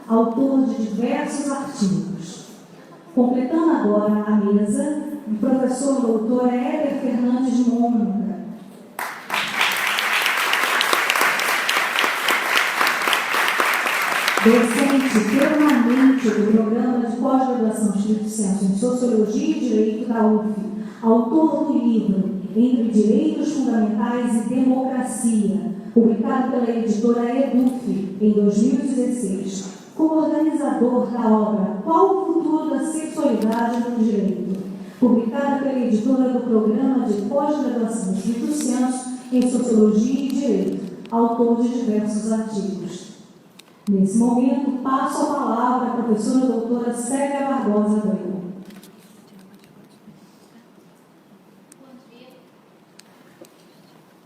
autor de diversos artigos. Completando agora a mesa, o professor doutor Éder Fernandes Mônica. Docente permanente do Programa de Pós-Graduação Estrito Sensu em Sociologia e Direito da UF, autor do livro Entre Direitos Fundamentais e Democracia, publicado pela editora EDUF em 2016, co-organizador da obra Qual o Futuro da Sexualidade no Direito, publicada pela editora do Programa de Pós-Graduação Estrito Sensu em Sociologia e Direito, autor de diversos artigos. Nesse momento, passo a palavra à professora doutora Célia Barbosa Abreu.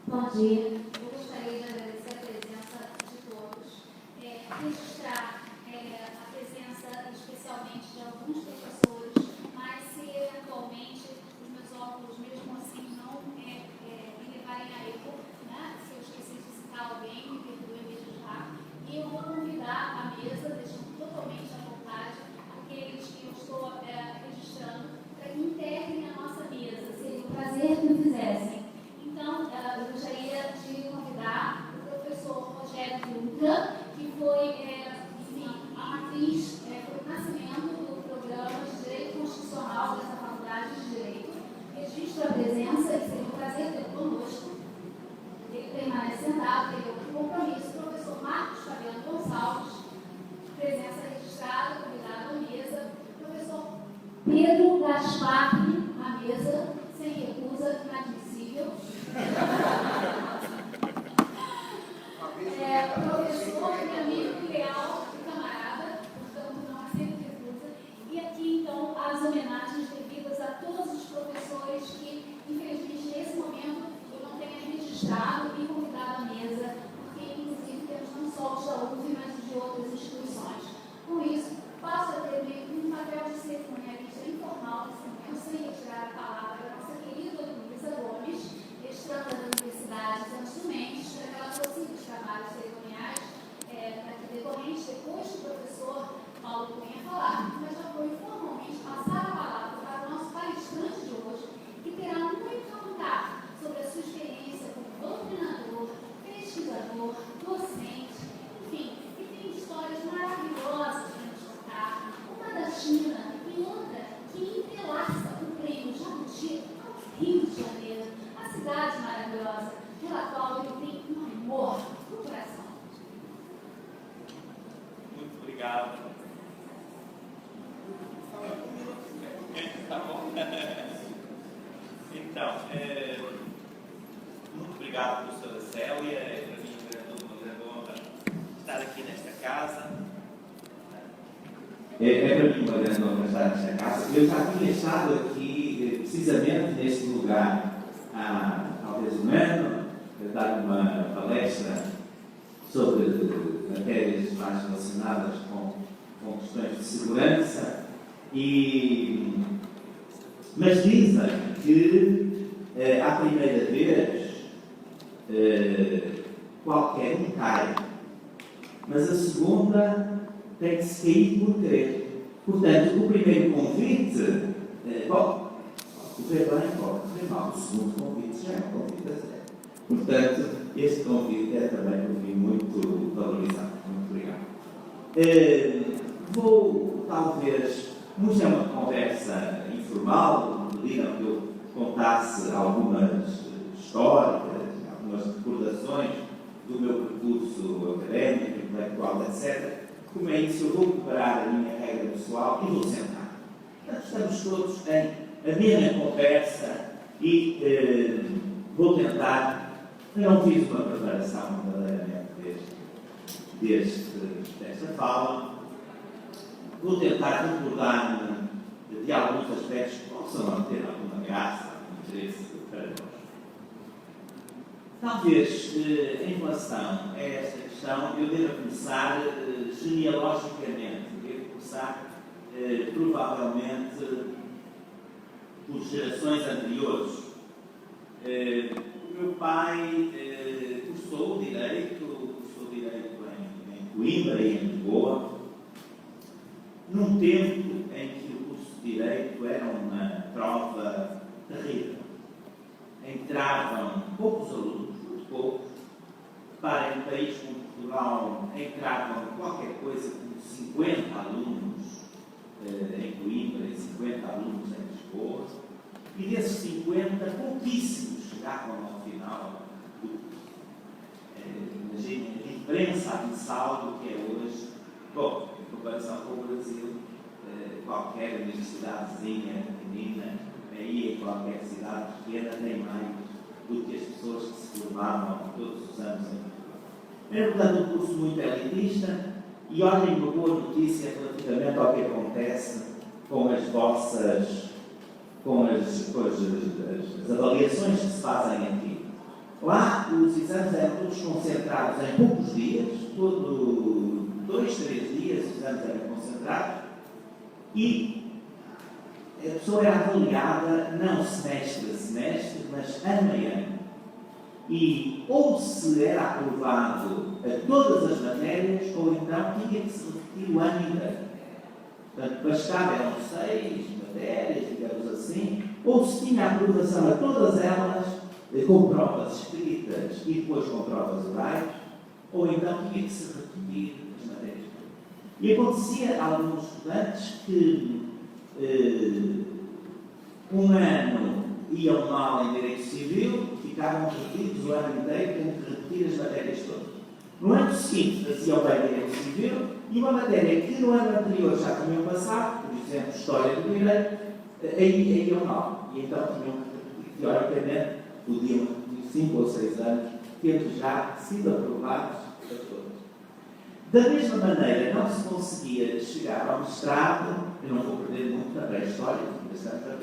Bom dia. Eu gostaria de agradecer a presença de todos, registrar a presença especialmente de alguns professores, mas se eventualmente os meus óculos, mesmo assim, não me levarem a erro, né? Se eu esqueci de citar alguém, me perdoe desde já. E eu vou convidar a mesa, deixando totalmente à vontade aqueles que eu estou registrando, para que integrem a nossa mesa. Seria um prazer que o fizessem. Então, eu gostaria de convidar o professor Rogério Dutra, que foi, a matriz, foi o nascimento do programa de Direito Constitucional dessa Faculdade de Direito. Registro a presença e seria um prazer tê-lo conosco. Ele permanece sentado, tem outro compromisso. O professor Marcos Fabiano Gonçalves, presença registrada, convidado à mesa. O professor Pedro Gaspar, à mesa, sem recusa, inadmissível. Professor e amigo leal e camarada, portanto não aceito recusa. E aqui então as homenagens devidas a todos os professores que, infelizmente, nesse momento eu não tenho registrado e convidado à mesa, porque inclusive temos não só os da UF, mas de outras instituições. Com isso, passo a ter um papel de cerimonialista informal desse momento, sem retirar a palavra da nossa querida Luísa Gomes, extrata da Universidade Santos Mendes, para que ela prossiga os trabalhos cerimoniais decorrentes depois que o professor Paulo Cunha falar. Mas já vou informalmente passar a palavra para o nosso palestrante de hoje, que terá muito a contar sobre a sua experiência como doutrinador, pesquisador, docente, enfim, e tem histórias maravilhosas para nos contar. Uma da China e outra que entrelaça o prêmio Jabuti ao Rio de Janeiro, a cidade maravilhosa, pela qual ele tem um amor no coração. Muito obrigado. Tá bom. Então, muito obrigado, professora Célia. É para mim uma grande honra estar aqui nesta casa. É para mim uma grande honra estar nesta casa. Eu já tinha estado aqui, precisamente neste lugar, há talvez um ano, a dar uma palestra sobre matérias mais relacionadas com questões de segurança, mas dizem que à primeira vez qualquer um cai, mas a segunda tem que se cair por querer. Portanto, o primeiro convite, pode correr bem, pode correr mal. O segundo convite já é um convite a sério. Portanto, este convite é também por mim muito valorizado. Muito obrigado. Vou, talvez, como isto é uma conversa informal, pediram que eu contasse algumas histórias, algumas recordações do meu percurso académico, intelectual, etc. Como é isso, eu vou preparar a minha regra pessoal e vou sentar. Portanto, estamos todos em amena conversa e vou tentar. Eu não fiz uma preparação verdadeiramente desta fala. Vou tentar recordar-me de alguns aspectos que possam ter alguma graça, algum interesse para nós. Talvez, em relação a esta questão, eu deva começar genealogicamente. Devo começar, provavelmente, por gerações anteriores. O meu pai cursou Direito em Coimbra e em Lisboa, num tempo em que o curso de Direito era uma prova terrível. Entravam poucos alunos, muito poucos. Para um país como Portugal, entravam qualquer coisa como 50 alunos em Coimbra e 50 alunos em Lisboa. E desses 50, pouquíssimos chegavam ao final do curso. Imaginem a diferença abissal do que é hoje. Bom, em comparação com o Brasil, qualquer universidadezinha pequenina, aí em qualquer cidade pequena, tem mais do que as pessoas que se formavam todos os anos em Portugal. É, portanto, um curso muito elitista, e olhem uma boa notícia relativamente ao que acontece com as vossas, com as avaliações que se fazem aqui. Lá, os exames eram todos concentrados em poucos dias, 2, 3 dias os exames eram concentrados, e a pessoa era avaliada não semestre a semestre, mas ano a ano. E ou se era aprovado a todas as matérias, ou então tinha que se repetir o ano inteiro. Portanto, bastava, eram 6 matérias, digamos assim, ou se tinha aprovação a todas elas, com provas escritas e depois com provas orais, ou então tinha que se repetir as matérias. E acontecia a alguns estudantes que um ano iam mal em Direito Civil, ficavam repetidos o ano inteiro, tendo que repetir as matérias todas. No ano seguinte, faziam bem Direito Civil, e uma matéria que no ano anterior já tinham passado, por exemplo, História do Direito, aí iam mal. E então tinham que repetir, teoricamente, podiam repetir 5 ou 6 anos, tendo já sido aprovados a todos. Da mesma maneira, não se conseguia chegar ao mestrado. Eu não vou perder muito na pré-história,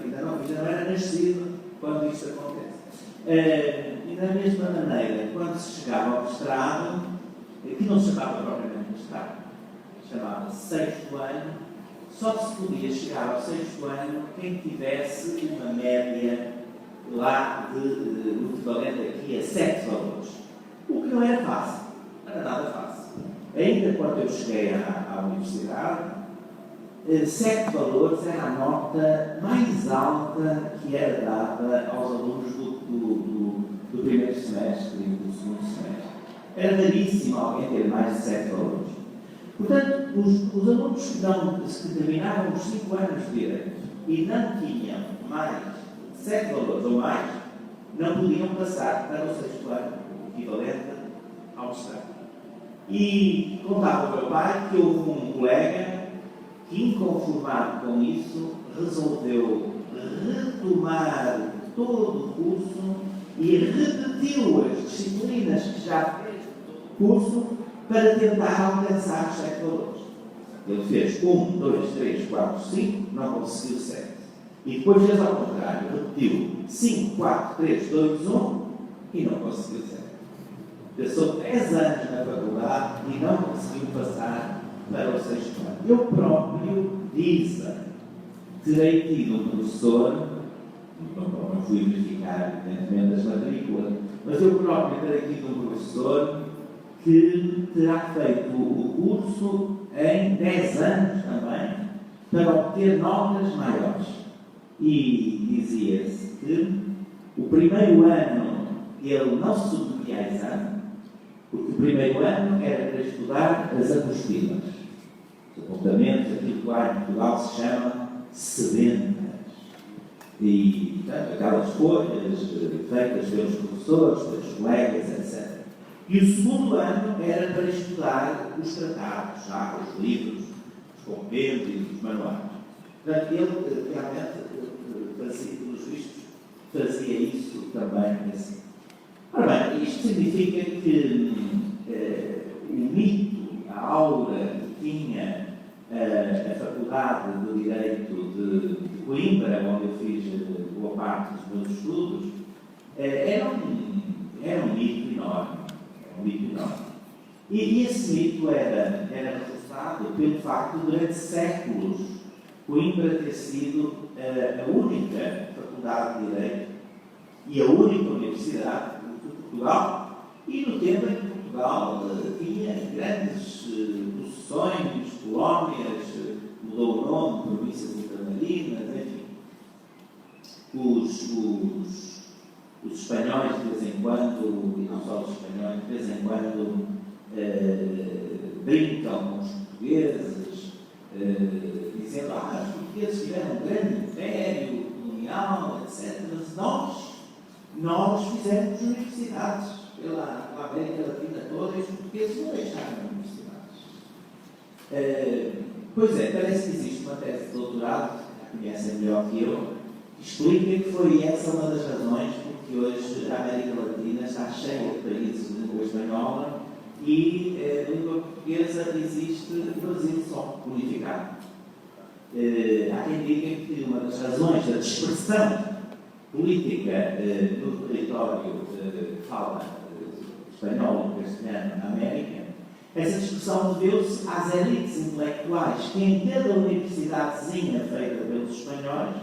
ainda não era nascido quando isto acontece. E da mesma maneira, quando se chegava ao mestrado, que não se chamava propriamente mestrado, chamava-se 6º ano, só se podia chegar ao 6º ano quem tivesse uma média lá no equivalente aqui a 7 valores. O que não era fácil, não era nada fácil. Ainda quando eu cheguei à universidade, 7 valores era a nota mais alta que era dada aos alunos do primeiro semestre e do segundo semestre. Era raríssimo alguém ter mais de 7 valores. Portanto, os alunos que terminavam os 5 anos de Direito e não tinham mais 7 valores ou mais, não podiam passar para o 6º ano, equivalente ao mestrado. E contava o meu pai que houve um colega que, inconformado com isso, resolveu retomar todo o curso e repetiu as disciplinas que já fez no curso para tentar alcançar os 7 valores. Ele fez 1, 2, 3, 4, 5, não conseguiu 7. E depois fez ao contrário, repetiu 5, 4, 3, 2, 1 e não conseguiu 7. Passou 10 anos na faculdade e não conseguiu passar para o 6º ano. Eu próprio disse, terei tido um professor, não fui verificar evidentemente as matrículas, mas eu próprio terei tido um professor que terá feito o curso em 10 anos também, para obter notas maiores. E dizia-se que o primeiro ano ele não se submetia a exame, porque o primeiro ano era para estudar as apostilas, os apontamentos, aquilo que lá em Portugal se chama sedentas. E, portanto, aquelas folhas feitas pelos professores, pelos colegas, etc. E o segundo ano era para estudar os tratados, já, os livros, os compêndios, os manuais. Portanto, ele realmente fazia, pelos vistos, fazia isso também assim. Ora bem, isto significa que o mito, a aura que tinha a Faculdade de Direito de Coimbra, onde eu fiz boa parte dos meus estudos, era um mito enorme. E esse mito era reforçado pelo facto de, durante séculos, Coimbra ter sido a única faculdade de Direito e a única universidade de Portugal, e no tempo em que Portugal tinha grandes possessões, colónias, mudou nome, províncias ultramarinas, enfim. Os espanhóis, de vez em quando, e não só os espanhóis, de vez em quando brincam com os portugueses, dizendo os portugueses tiveram um grande império colonial, etc. Mas nós fizemos universidades pela América Latina toda e os portugueses não deixaram universidades. Pois é, parece que existe uma tese de doutorado, que conhecem melhor que eu, que explica que foi essa uma das razões porque hoje a América Latina está cheia de países de língua espanhola e a língua portuguesa existe no Brasil só, unificado. Há quem diga que uma das razões da dispersão política no território que fala espanhol ou castelhano na América, essa dispersão deveu-se às elites intelectuais que em cada universidadezinha feita pelos espanhóis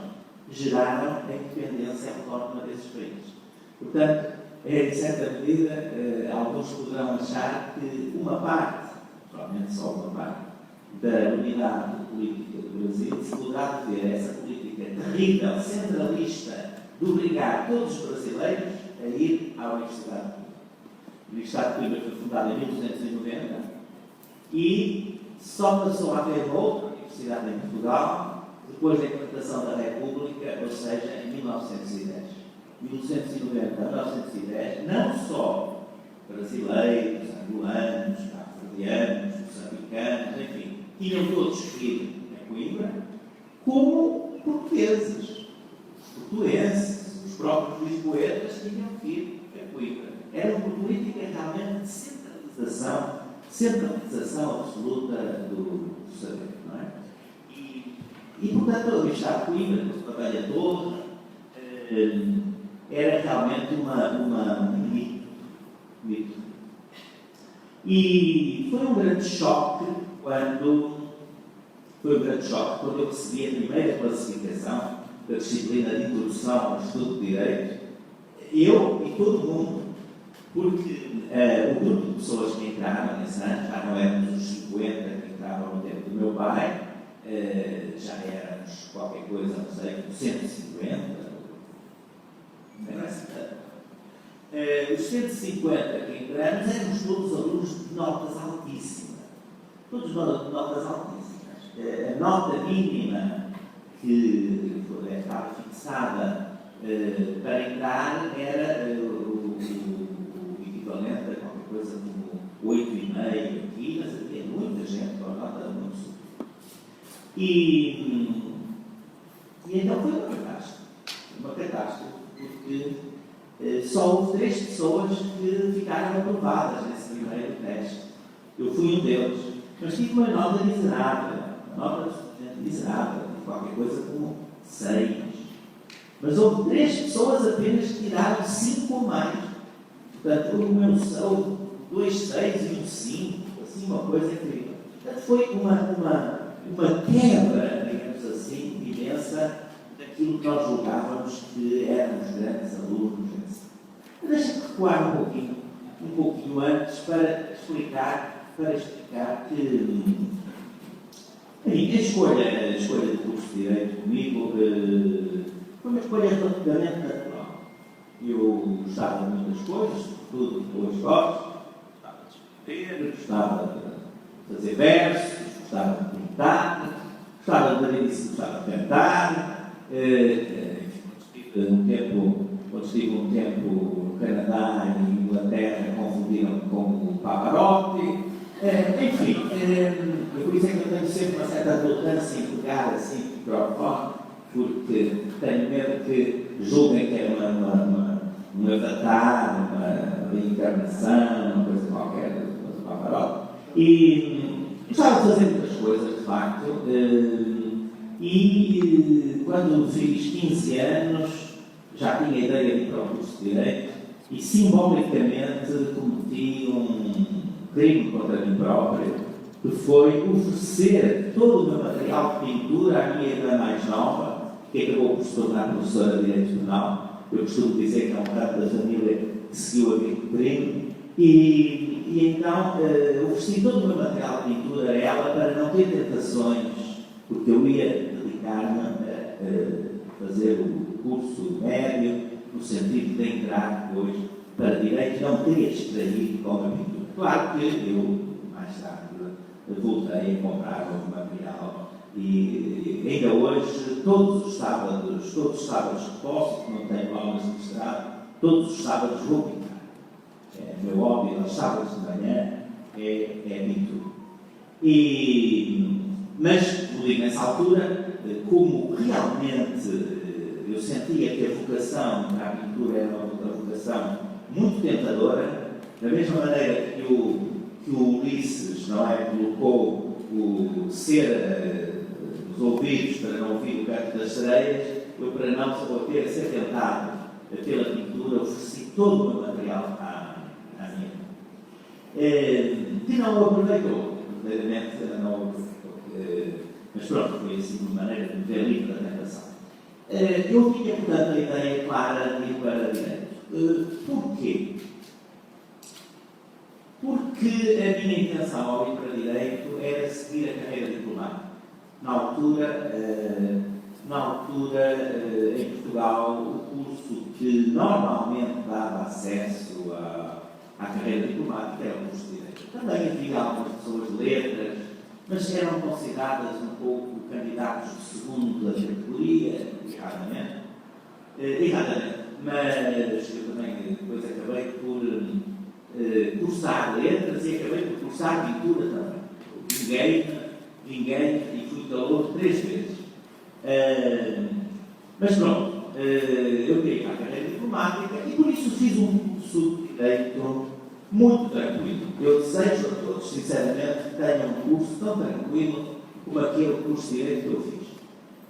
geraram a independência autónoma desses países. Portanto, em certa medida, alguns poderão achar que uma parte, provavelmente só uma parte, da unidade política do Brasil se poderá dever a essa política terrível, centralista, de obrigar todos os brasileiros a ir à Universidade de Coimbra. A Universidade de Coimbra foi fundada em 1290 e só passou a haver outra universidade em Portugal depois da implantação da República, ou seja, em 1910. 1890 a 1910, não só brasileiros, angolanos, cabo-verdianos, moçambicanos, enfim, tinham todos que ir a Coimbra, como portugueses, portuenses, os próprios lisboetas tinham que ir a Coimbra. Era uma política realmente de centralização absoluta do saber, não é? E portanto, a Universidade de Coimbra, com a velha torre, era realmente um mito. E foi um grande choque quando eu recebi a primeira classificação da disciplina de introdução ao estudo de Direito, eu e todo mundo, porque o grupo de pessoas que entraram nesse ano, já não éramos os 50 que entravam no tempo do meu pai, já éramos qualquer coisa, não sei, 150, não é assim tanto. Os 150 que entramos éramos todos alunos de notas altíssimas. Todos de notas altíssimas. A nota mínima que estava fixada para entrar era o equivalente a qualquer coisa como 8,5 aqui, mas havia muita gente com a nota muito superior. E então foi uma catástrofe, porque só houve 3 pessoas que ficaram aprovadas nesse primeiro teste. Eu fui um deles, mas tive uma nota miserável, qualquer coisa como 6. Mas houve 3 pessoas apenas que tiraram 5 ou mais. Portanto, o meu são 2 6 e um 5, assim, uma coisa incrível. Portanto, foi uma quebra, digamos assim, imensa daquilo que nós julgávamos que éramos grandes alunos. Deixa-me recuar um pouquinho antes para explicar que a escolha do curso de Direito comigo foi uma escolha relativamente natural. Eu gostava de muitas coisas, sobretudo que hoje gosto, gostava de escrever, gostava de fazer versos, gostava de pintar, gostava de cantar, quando estive um tempo no Canadá e Inglaterra, confundiram-me com o Pavarotti. Enfim, por isso é que eu tenho sempre uma certa relutância em pegar assim o microfone, porque tenho medo que julguem que é um avatar, uma reencarnação, uma coisa qualquer do Pavarotti. E gostava de fazer muitas coisas, de facto, e quando fiz 15 anos já tinha a ideia de ir para o curso de Direito e simbolicamente cometi um crime contra mim próprio, que foi oferecer todo o meu material de pintura à minha irmã mais nova, que acabou por se tornar professora de Direito Penal. Eu costumo dizer que é um ramo da família que seguiu a vida do crime. E então ofereci todo o meu material de pintura a ela para não ter tentações porque eu ia dedicar-me a fazer o curso médio, no sentido de entrar depois para Direito, não teria extraído com a pintura. Claro que eu, mais tarde, voltei a comprar o material e ainda hoje, todos os sábados que posso, que não tenho aulas de mestrado, todos os sábados vou pintar. Meu hobby aos sábados de manhã é pintura. Mas, como digo, nessa altura, como realmente eu sentia que a vocação para a pintura era uma vocação muito tentadora, da mesma maneira que o Ulisses, não é, colocou o ser nos ouvidos para não ouvir o canto das sereias, eu, para não ter a ser tentado pela pintura, ofereci todo o meu material à minha. Que não o aproveitou, verdadeiramente não o aproveitou. Mas pronto, foi assim uma maneira de me ver livre da tentação. Eu tinha, portanto, a ideia clara de ir para Direito. Porquê? Porque a minha intenção ao ir para Direito era seguir a carreira diplomática. Na altura, em Portugal, o curso que normalmente dava acesso à carreira diplomática era o curso de Direito. Também havia algumas pessoas de letras, mas eram consideradas um pouco candidatos de segunda categoria, erradamente. Mas eu também depois acabei por cursar letras e acabei por cursar pintura também. Vinguei e fui calor 3 vezes. Mas pronto, eu queria ir para a carreira diplomática e por isso fiz um curso de Direito muito tranquilo. Eu desejo a todos, sinceramente, que tenham um curso tão tranquilo como aquele curso de Direito que eu fiz.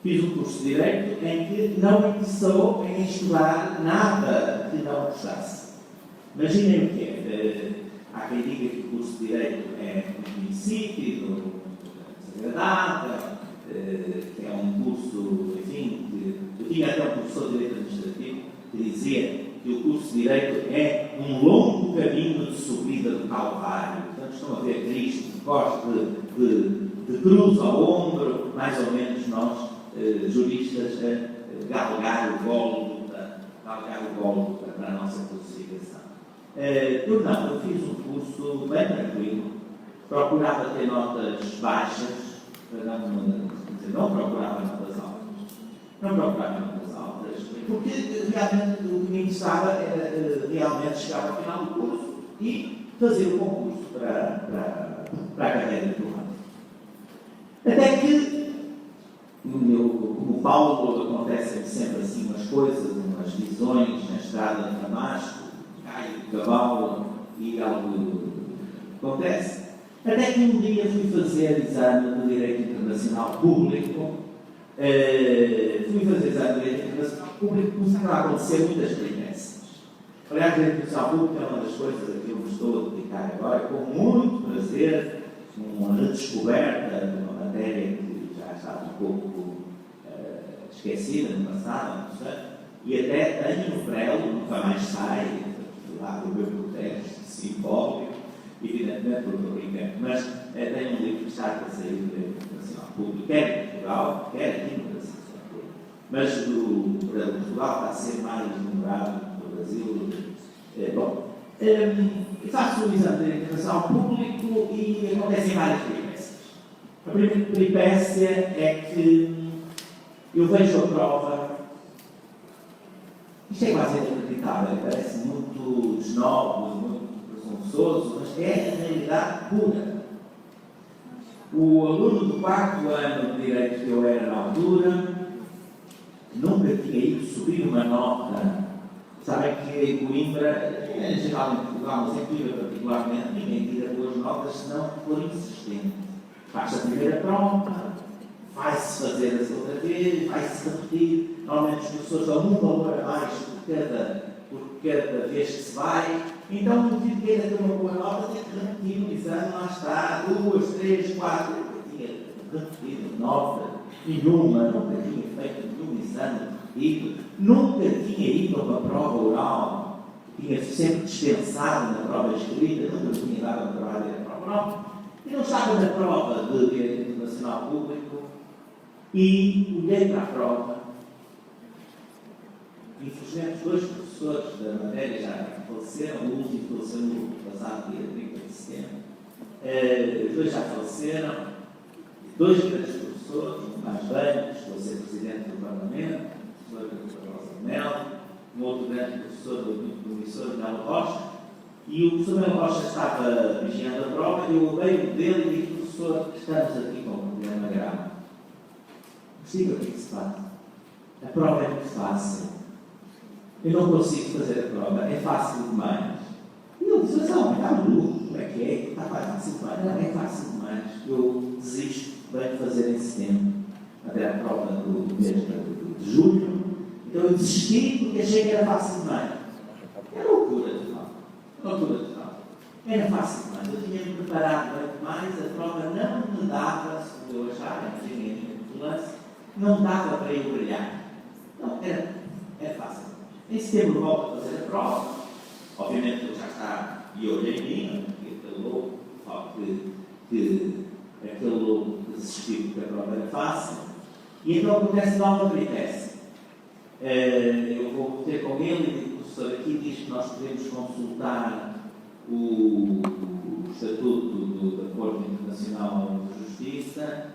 Fiz um curso de Direito em que não me interessou em estudar nada que não gostasse. Imaginem o que é. Há quem diga que o curso de Direito é muito insípido, desagradável, que é um curso, enfim, eu tinha até um professor de Direito Administrativo que dizia que o curso de Direito é um longo caminho de subida do Calvário. Portanto, estão a ver Cristo de costas de cruz ao ombro, mais ou menos nós, juristas, galgar o Gólgota para a nossa classificação. Eu fiz um curso bem tranquilo, procurava ter notas baixas, não procurava notas altas, porque realmente o que me interessava era realmente chegar ao final do curso e fazer o concurso para a carreira diplomática. Até que, como Paulo, acontecem sempre assim umas coisas, umas visões na estrada de Damasco, cai o cavalo e algo acontece. Até que um dia fui fazer exame de Direito Internacional Público. Começaram a acontecer muitas peripécias. Aliás, a Direito Internacional Público é uma das coisas a que eu me estou a dedicar agora, com muito prazer, uma redescoberta de uma matéria que já estava um pouco esquecida no passado, não sei, e até tenho no prelo, nunca mais sai, lá do meu protesto simbólico, evidentemente, porque eu brinco, mas tenho um livro que está a sair do Direito Internacional Público, quer em Portugal, quer aqui no Brasil. Mas o Portugal está a ser mais demorado do que o Brasil. Faço o exame de Direito Internacional Público e acontecem várias peripécias. A primeira peripécia é que eu vejo a prova. Isto é quase inacreditável, parece muito desnobre, muito presunçoso, mas é a realidade pura. O aluno do 4º ano de Direito que eu era na altura nunca tinha ido subir uma nota. Sabem que em Coimbra, em geral em Portugal, mas em Coimbra particularmente, ninguém tira boas notas se não for insistente. Faz a primeira prova, vai-se fazer a segunda vez, vai-se repetir. Normalmente as pessoas dão um valor a mais por cada vez que se vai. Então, o indivíduo queira ter uma boa nota, tem que repetir o exame, lá está, 2, 3, 4. Eu tinha repetido nota nenhuma, nunca tinha feito nenhum exame repetido, nunca tinha ido a uma prova oral, tinha sempre dispensado na prova escrita, nunca tinha dado a trabalho da prova oral. E não estava na prova de Direito Internacional Público, e olhei para a prova. Infelizmente, os 2 professores da matéria já faleceram, o último faleceu no passado dia 30 de setembro. Os 2 já faleceram, 2 grandes professores, um mais velho, chegou a ser presidente do Parlamento, o professor Rosa Melo, um outro grande professor muito promissor, Melo Rocha, e o professor Melo Rocha estava vigiando a prova, e eu olhei dele e disse: professor, estamos aqui com um problema grave. Mas diga o que é que se passa. A prova é muito fácil. Eu não consigo fazer a prova, é fácil demais. E eu disse: mas não, está maluco, como é que é? Está fácil demais. Não, é fácil demais. Eu desisto de fazer em setembro, até a prova do mês de julho. Então eu desisti porque achei que era fácil demais. É loucura total. Loucura total. Era fácil demais. Eu tinha-me preparado bem demais, a prova não me dava, se eu achava, a minha vigilância, não dava para eu brilhar. Não, era fácil. Em setembro volto a fazer a prova. Obviamente ele já está de olho em mim, porque aquele louco, aquele louco desistiu porque a prova era fácil. E então acontece nova peripécia. Eu vou ter com ele e o professor aqui diz que nós podemos consultar o Estatuto da Corte Internacional de Justiça,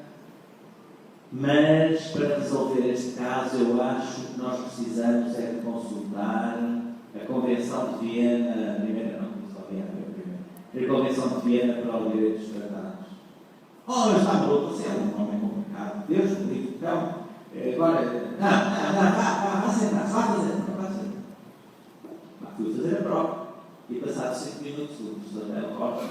mas para resolver este caso eu acho que nós precisamos é de consultar a Convenção de Viena, a primeira não, só Viena foi a primeira, a Convenção de Viena para o Direito dos Tratados. Mas está maluco, você é um homem complicado, Deus me livre, então, agora, vá sentar-se, vá fazer a prova. Fui fazer a prova e passados 5 minutos o professor Melo Rocha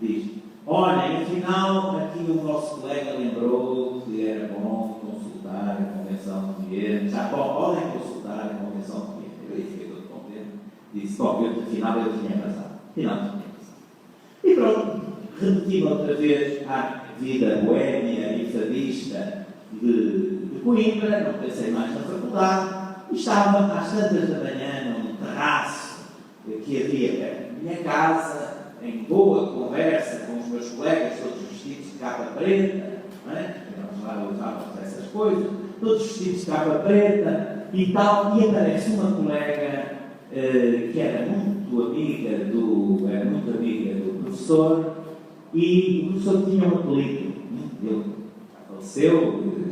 diz: olha, afinal, aqui o nosso colega lembrou que era bom consultar a Convenção de Viena. Já podem consultar a Convenção de Viena. Eu fiquei todo contente. Disse: bom, afinal eu tinha razão. E pronto, remeti-me outra vez à vida boémia e fadista de Coimbra, não pensei mais na faculdade. E estava às tantas da manhã num terraço que havia perto da minha casa, em boa conversa com os meus colegas, todos vestidos de capa preta, não é? Nós lá usávamos essas coisas, todos vestidos de capa preta e tal, e aparece uma colega que era muito amiga do professor, e o professor tinha um apelido, ele faleceu,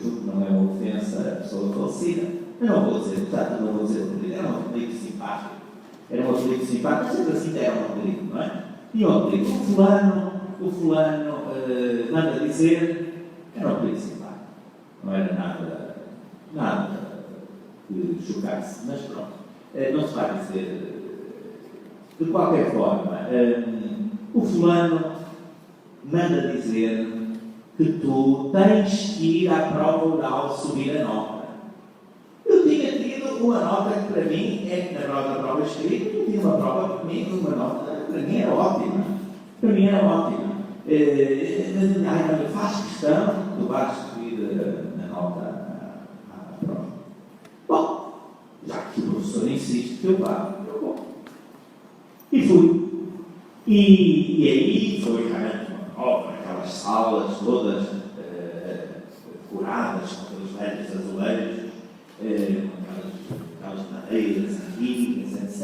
julgo que não é uma ofensa à pessoa falecida, eu não vou dizer, portanto, não vou dizer o apelido, era um apelido simpático, mas sempre assim era um apelido, não é? E um apelido, o fulano manda dizer, era um apelido simpático, não era nada que chocasse, mas pronto, não se vai dizer, de qualquer forma, o fulano manda dizer que tu tens que ir à prova oral subir a nota. Eu tinha tido uma nota que para mim, na prova escrita, eu tinha uma prova para mim, uma nota, para mim era ótima. Mas faz questão, tu vais subir na nota à prova. Bom, já que o professor insiste que eu vá, eu vou. E fui. E aí foi realmente uma prova, aquelas salas todas decoradas com aqueles velhos azulejos, aquelas madeiras antigas, etc.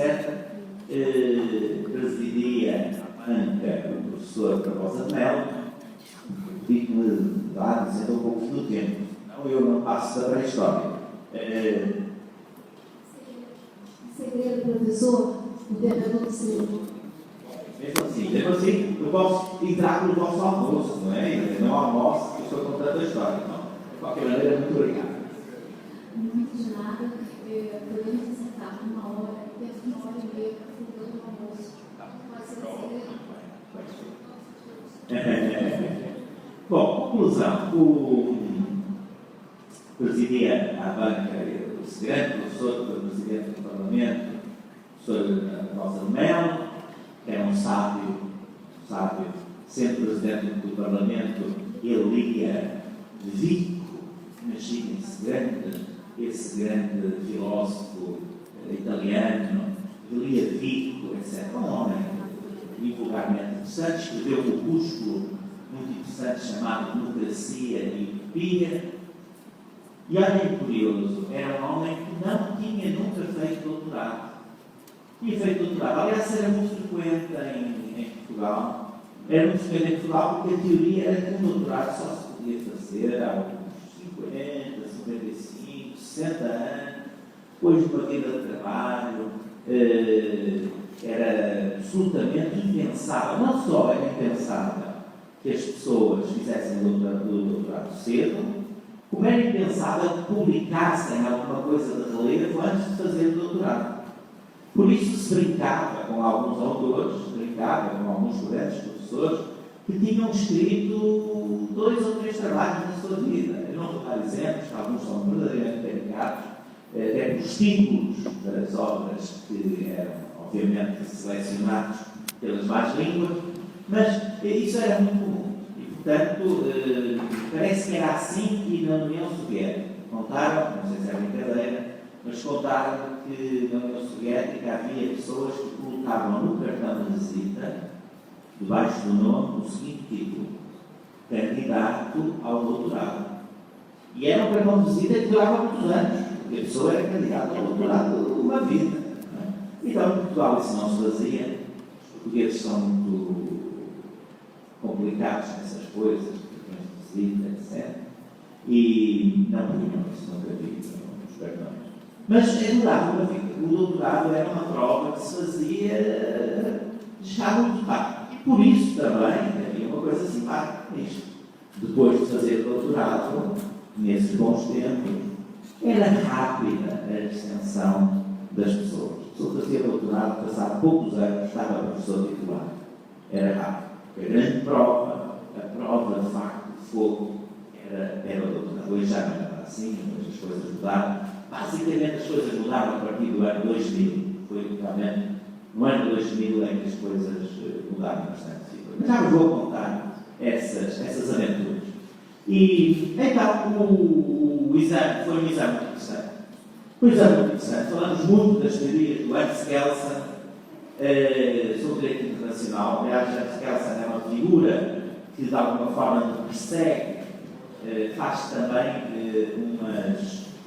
Presidia a banca o professor Barbosa de Melo, e que me dá dizendo um pouco do tempo. Não, eu não passo da pré-história. Segredo, professor, o tempo é muito cedo. Mesmo assim, eu posso entrar no vosso almoço, não é? Não almoço, que estou contando a história. Não. De qualquer maneira, muito obrigado. Muito de nada, podemos sentar uma hora, temos uma hora e meia para fazer o almoço. Pode ser segredo. Bom, conclusão. O presidia a banca, o grande professor, que foi presidente do Parlamento, o professor Rosa Melo, que era um sábio, sendo presidente do Parlamento, ele lia Vico, imaginem-se, esse grande filósofo italiano, ele lia Vico, etc. Um homem vulgarmente interessante, escreveu um opúsculo muito interessante chamado Democracia e Utopia, E olhem, curioso, era um homem que não tinha nunca feito doutorado. Tinha feito doutorado. Aliás, era muito frequente em Portugal. Era muito frequente em Portugal porque a teoria era que um doutorado só se podia fazer há uns 50, 55, 60 anos, depois de uma vida de trabalho. Era absolutamente impensável, não só era impensável que as pessoas fizessem o doutorado cedo, como era impensável que publicassem alguma coisa de relevo antes de fazer o doutorado. Por isso se brincava com alguns autores, brincava com alguns estudantes, professores, que tinham escrito 2 ou 3 trabalhos na sua vida. Eu não vou dar exemplos, alguns são verdadeiramente dedicados, até pelos títulos das obras que eram, obviamente, selecionados pelas más línguas, mas isso era muito comum. E, portanto, parece que era assim que na União Soviética contaram, não sei se é brincadeira, mas contaram que na União Soviética havia pessoas que colocavam no cartão de visita, debaixo do nome, o seguinte título: candidato ao doutorado. E era um cartão de visita que durava muitos anos, porque a pessoa era candidata ao doutorado uma vida. Então, em Portugal isso não se fazia. Os portugueses são muito complicados nessas coisas, cartões de visita, etc. E não punham isso, nunca vi os cartões. Mas durava uma vida. O doutorado era uma prova que se fazia já muito tarde. E por isso também havia uma coisa simpática nisto. Depois de fazer doutorado, nesses bons tempos, era rápida a extensão das pessoas. A pessoa fazia doutorado, passado poucos anos, estava professor titular. Era rápido. A grande prova, a prova de facto de fogo, era o doutorado. Hoje já não era assim, hoje as coisas mudaram. Basicamente as coisas mudaram a partir do ano 2000. Foi realmente no ano 2000 em que as coisas mudaram bastante. Mas já vos vou contar essas aventuras. E então o exame foi um exame muito interessante. Foi um exame muito interessante. Falamos muito das teorias do Hans Kelsen sobre direito internacional. Aliás, Hans Kelsen é uma figura que de alguma forma persegue, faz também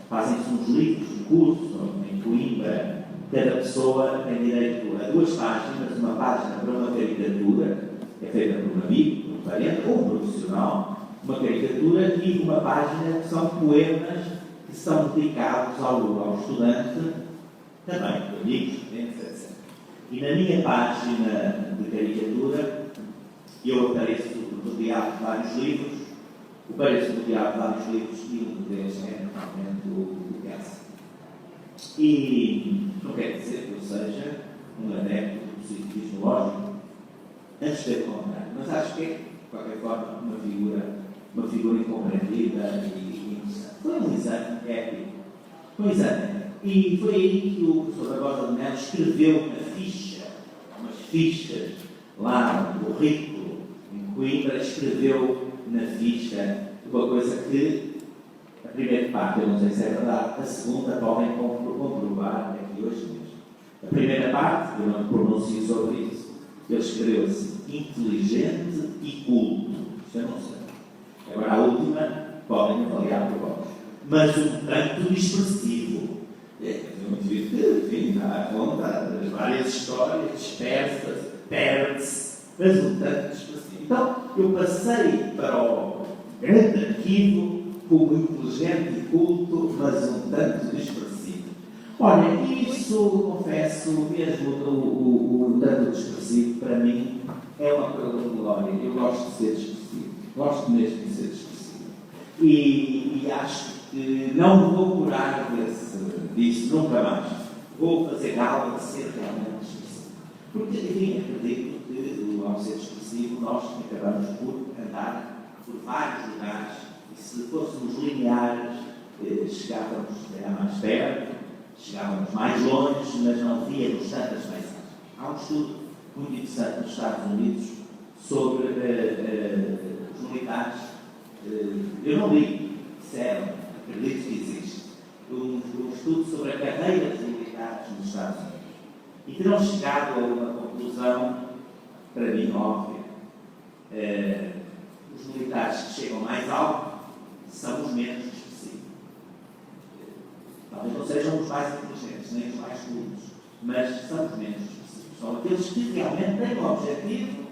fazem-se uns livros de curso em Coimbra. Cada pessoa tem direito a 2 páginas, uma página para uma caricatura, é feita por um amigo, por um parente ou um profissional, uma caricatura, e uma página que são poemas que são dedicados ao estudante, também por amigos, estudantes, etc. E na minha página de caricatura, eu apareço rodeado de vários livros, e um deles é realmente o Kelsen. E não quer dizer que eu seja um adepto do positivismo lógico, antes de contrário, mas acho que é, de qualquer forma, uma figura incompreendida e interessante. Foi um exame épico. E foi aí que o professor Barbosa de Melo escreveu na ficha, umas fichas lá no currículo em Coimbra, escreveu na ficha uma coisa que a primeira parte, eu não sei se é verdade, a segunda podem comprovar aqui hoje mesmo. A primeira parte, eu não pronuncio sobre isso, ele escreveu assim: inteligente e culto. Isto eu não sei. Agora, a última, podem avaliar por vós. Mas um tanto expressivo. Eu muito visto que, enfim, dá conta das várias histórias dispersas, perde-se, mas um tanto expressivo. Então, eu passei para o grande arquivo como inteligente e culto, mas um tanto expressivo. Olha, isso, confesso, mesmo o tanto expressivo, para mim, é uma coisa de glória. Eu gosto de ser expressivo. Gosto mesmo de ser expressivo. E acho que não vou curar disso nunca mais. Vou fazer algo de ser realmente expressivo. Porque, enfim, acredito que, ao ser expressivo, nós acabamos por andar por vários lugares. E se fôssemos lineares, chegávamos mais perto, chegávamos mais longe, mas não víamos tantas mensagens. Há um estudo muito interessante nos Estados Unidos sobre os militares. Eu não li, disseram, acredito que existe, um estudo sobre a carreira dos militares nos Estados Unidos. E terão chegado a uma conclusão, para mim, óbvia. Os militares que chegam mais alto são os menos expressivos. mais inteligentes, nem os mais cultos, mas são os menos específicos. São aqueles que realmente têm um objetivo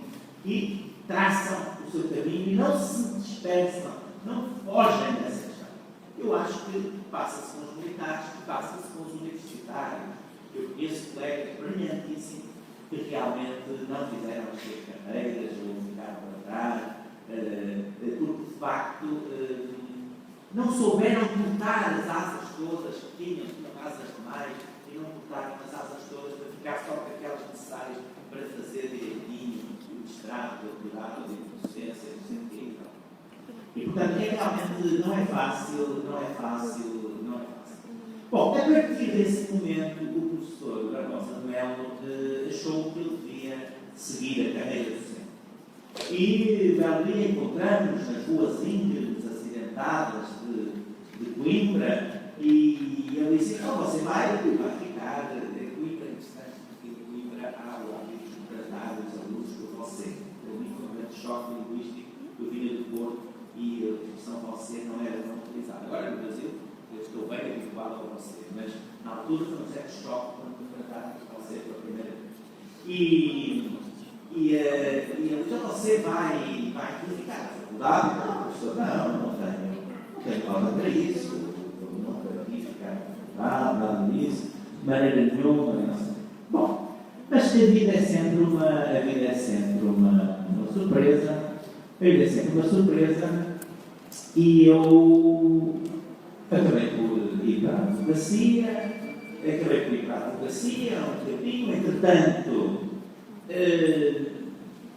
e traçam o seu caminho e não se dispersam, não fogem dessa questão. Eu acho que passa-se com os militares, passa-se com os universitários. Eu conheço colegas brilhantíssimos que realmente não fizeram as suas carreiras ou ficaram para trás, porque de facto não souberam cortar as asas todas que tinham, tinham asas demais, e não cortaram as asas todas para ficar só com aquelas necessárias para fazer direitinho, o mestrado, o doutorado, a docência, o sentido. E portanto, realmente não é fácil. Bom, a partir desse momento, o professor Barbosa de Melo achou que ele devia seguir a carreira docente. E, belo dia, encontramos nas ruas íngremes, acidentadas de Coimbra, e ele disse: não, você vai ficar em Coimbra, interessante, porque em Coimbra há amigos tratados, alunos por você. Eu vi um grande choque linguístico, eu vinha do Porto e a expressão você não era tão utilizada. Agora, no Brasil, eu estou bem habituado a você, mas na altura foi um certo choque quando me trataram de você pela primeira vez. E ele disse: você vai ficar na faculdade? Não, professor, não tenho nada para isso, eu nunca quis ficar na faculdade, nada disso, de maneira nenhuma, não sei. Bom, mas a vida é sempre uma surpresa, e eu acabei por ir para a advocacia, um tempinho, entretanto,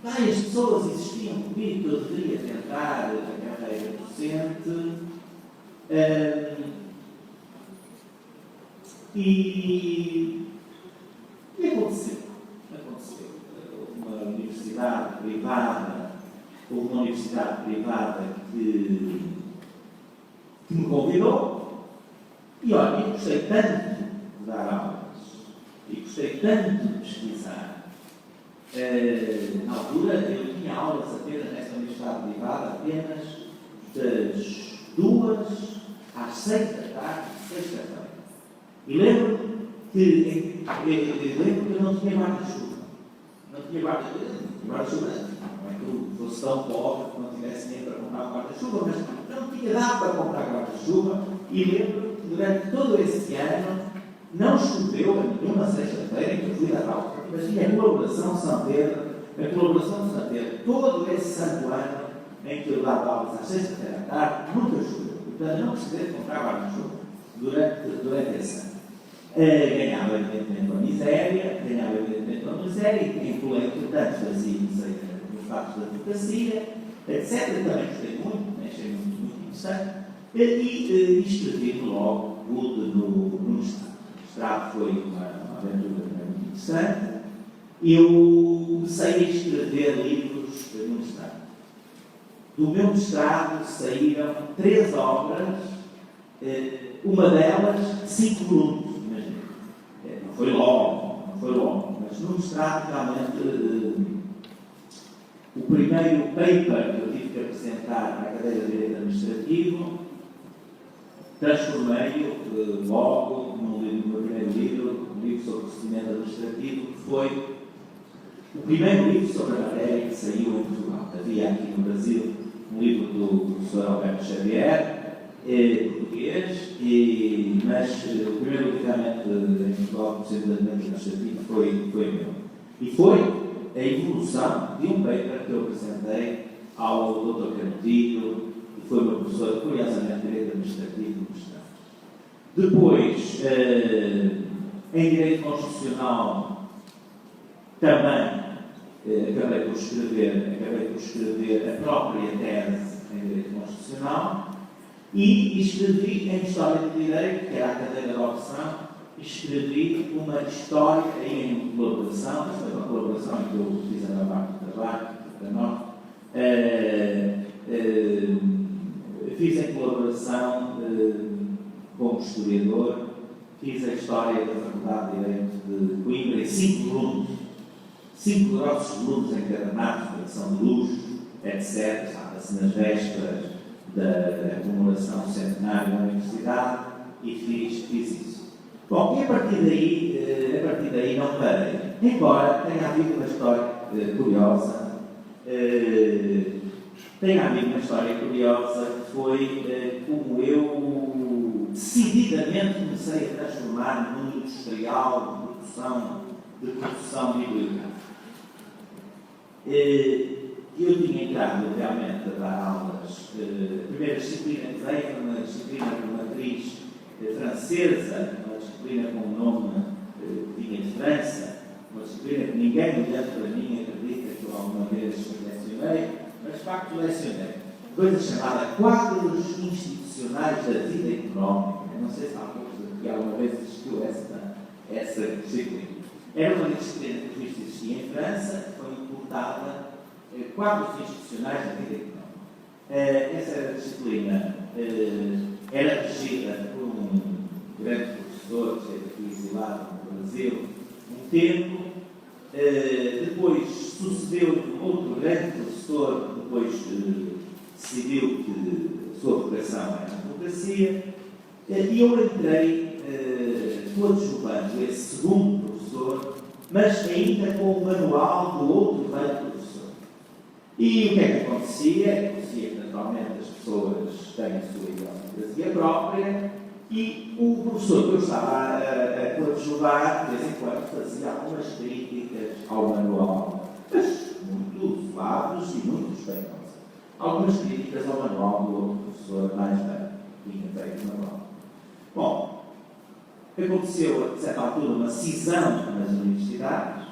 várias pessoas insistiam comigo que eu deveria tentar a carreira docente, e aconteceu. Houve uma universidade privada que me convidou, e olha, eu gostei tanto de dar aulas, e gostei tanto de pesquisar. Na altura eu tinha aulas apenas nesta universidade privada, apenas das 2 às 6 da tarde, sexta-feira. E lembro que eu não tinha guarda-chuva. Não é que eu fosse tão pobre que não tivesse nem para comprar guarda-chuva, mas não tinha dado para comprar guarda-chuva, e lembro que durante todo esse ano não choveu em nenhuma sexta-feira em que eu fui dar aula. Mas tinha a colaboração de São Pedro, todo esse santo ano em que eu dava aulas às sexta-feira à tarde, nunca choveu. Portanto, não precisei comprar guarda-chuva durante esse ano. Ganhava evidentemente uma miséria, e entretanto fazia nos fatos da advocacia, etc. Também gostei muito, achei muito interessante, e escrevi logo no mestrado. O mestrado foi uma aventura muito interessante. Eu comecei a escrever livros no mestrado. Do meu mestrado saíram 3 obras, uma delas 5 volumes. Não foi longo, mas no mestrado realmente o primeiro paper que eu tive que apresentar na cadeira de Direito Administrativo transformei-o logo no meu primeiro livro, um livro sobre procedimento administrativo, que foi o primeiro livro sobre a matéria que saiu em Portugal. Havia aqui no Brasil um livro do professor Alberto Xavier, português, mas o primeiro livro realmente em Portugal, procedimento administrativo, foi meu. E foi a evolução de um paper que eu apresentei ao Dr. Canutilho, que foi meu professor, curiosamente, de Direito Administrativo do mestrado. Depois, em Direito Constitucional, também acabei por escrever a própria tese em Direito Constitucional, e escrevi em História do Direito, que era a cadeira de opção, escrevi uma história em colaboração, mas foi uma colaboração em que eu fiz a maior parte do trabalho, para nós. Fiz em colaboração como historiador, fiz a história da Faculdade de Direito de Coimbra em 5 volumes, 5 grossos volumes encadernados, edição de luxo, etc. Estava-se nas vésperas da comemoração centenária da Universidade, e fiz isso. Bom, e a partir daí não parei. Embora tenha havido uma história curiosa, que foi como eu decididamente comecei a transformar no mundo industrial de produção bibliográfica. Eu tinha entrado realmente a dar aulas. A primeira disciplina que veio foi uma disciplina de matriz francesa, uma disciplina com um nome que vinha de França, uma disciplina que ninguém olhando para mim acredita que eu alguma vez lecionei, mas de facto lecionei. Coisa chamada Quadros Institucionais da Vida Económica. Não sei se alguma vez existiu essa disciplina. Era uma disciplina que existia em França, que foi importada, Quadros Institucionais da Vida Económica. Essa disciplina era regida por um grande professor que esteve aqui exilado no Brasil um tempo, depois sucedeu um outro grande professor que depois decidiu que a sua vocação era a advocacia, e eu entrei coadjuvando esse segundo professor, mas ainda com o manual do outro velho professor. E o que é que acontecia? Acontecia que naturalmente as pessoas têm a sua idiosincrasia própria, e o professor que eu estava a coadjuvar, de vez em quando, fazia algumas críticas ao manual, mas muito suaves e muito respeitosas. Algumas críticas ao manual do outro professor mais velho, que tinha feito o manual. Bom, aconteceu, a certa altura, uma cisão nas universidades,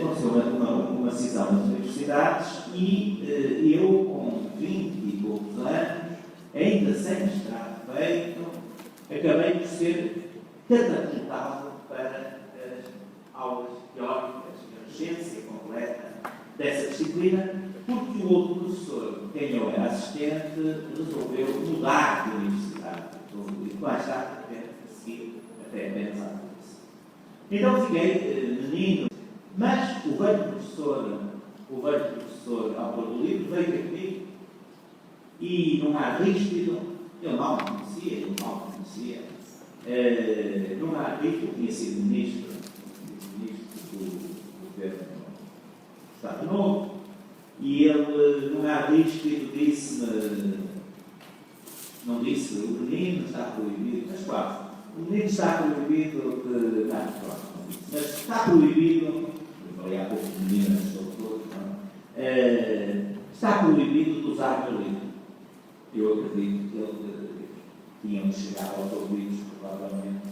uma cisão nas universidades, e eu, com 20 e poucos anos, ainda sem mestrado feito, acabei por ser catapultado para as aulas teóricas de urgência completa dessa disciplina, porque o outro professor, quem eu era assistente, resolveu mudar de universidade. E mais tarde, a seguir, até pensar nisso. Então fiquei menino, mas o velho professor, ao pôr do livro, veio ter comigo, e num ar ríspido, eu mal conhecia, num ar ríspido, tinha sido ministro do governo do Estado Novo, e ele, num ar ríspido, disse-me, não disse, o menino está proibido, mas quase, o menino está proibido de, não disse, mas está proibido, eu falei há pouco de meninas, doutor, está proibido de usar o meu livro. Eu acredito que ele tinha chegado aos ouvidos, provavelmente,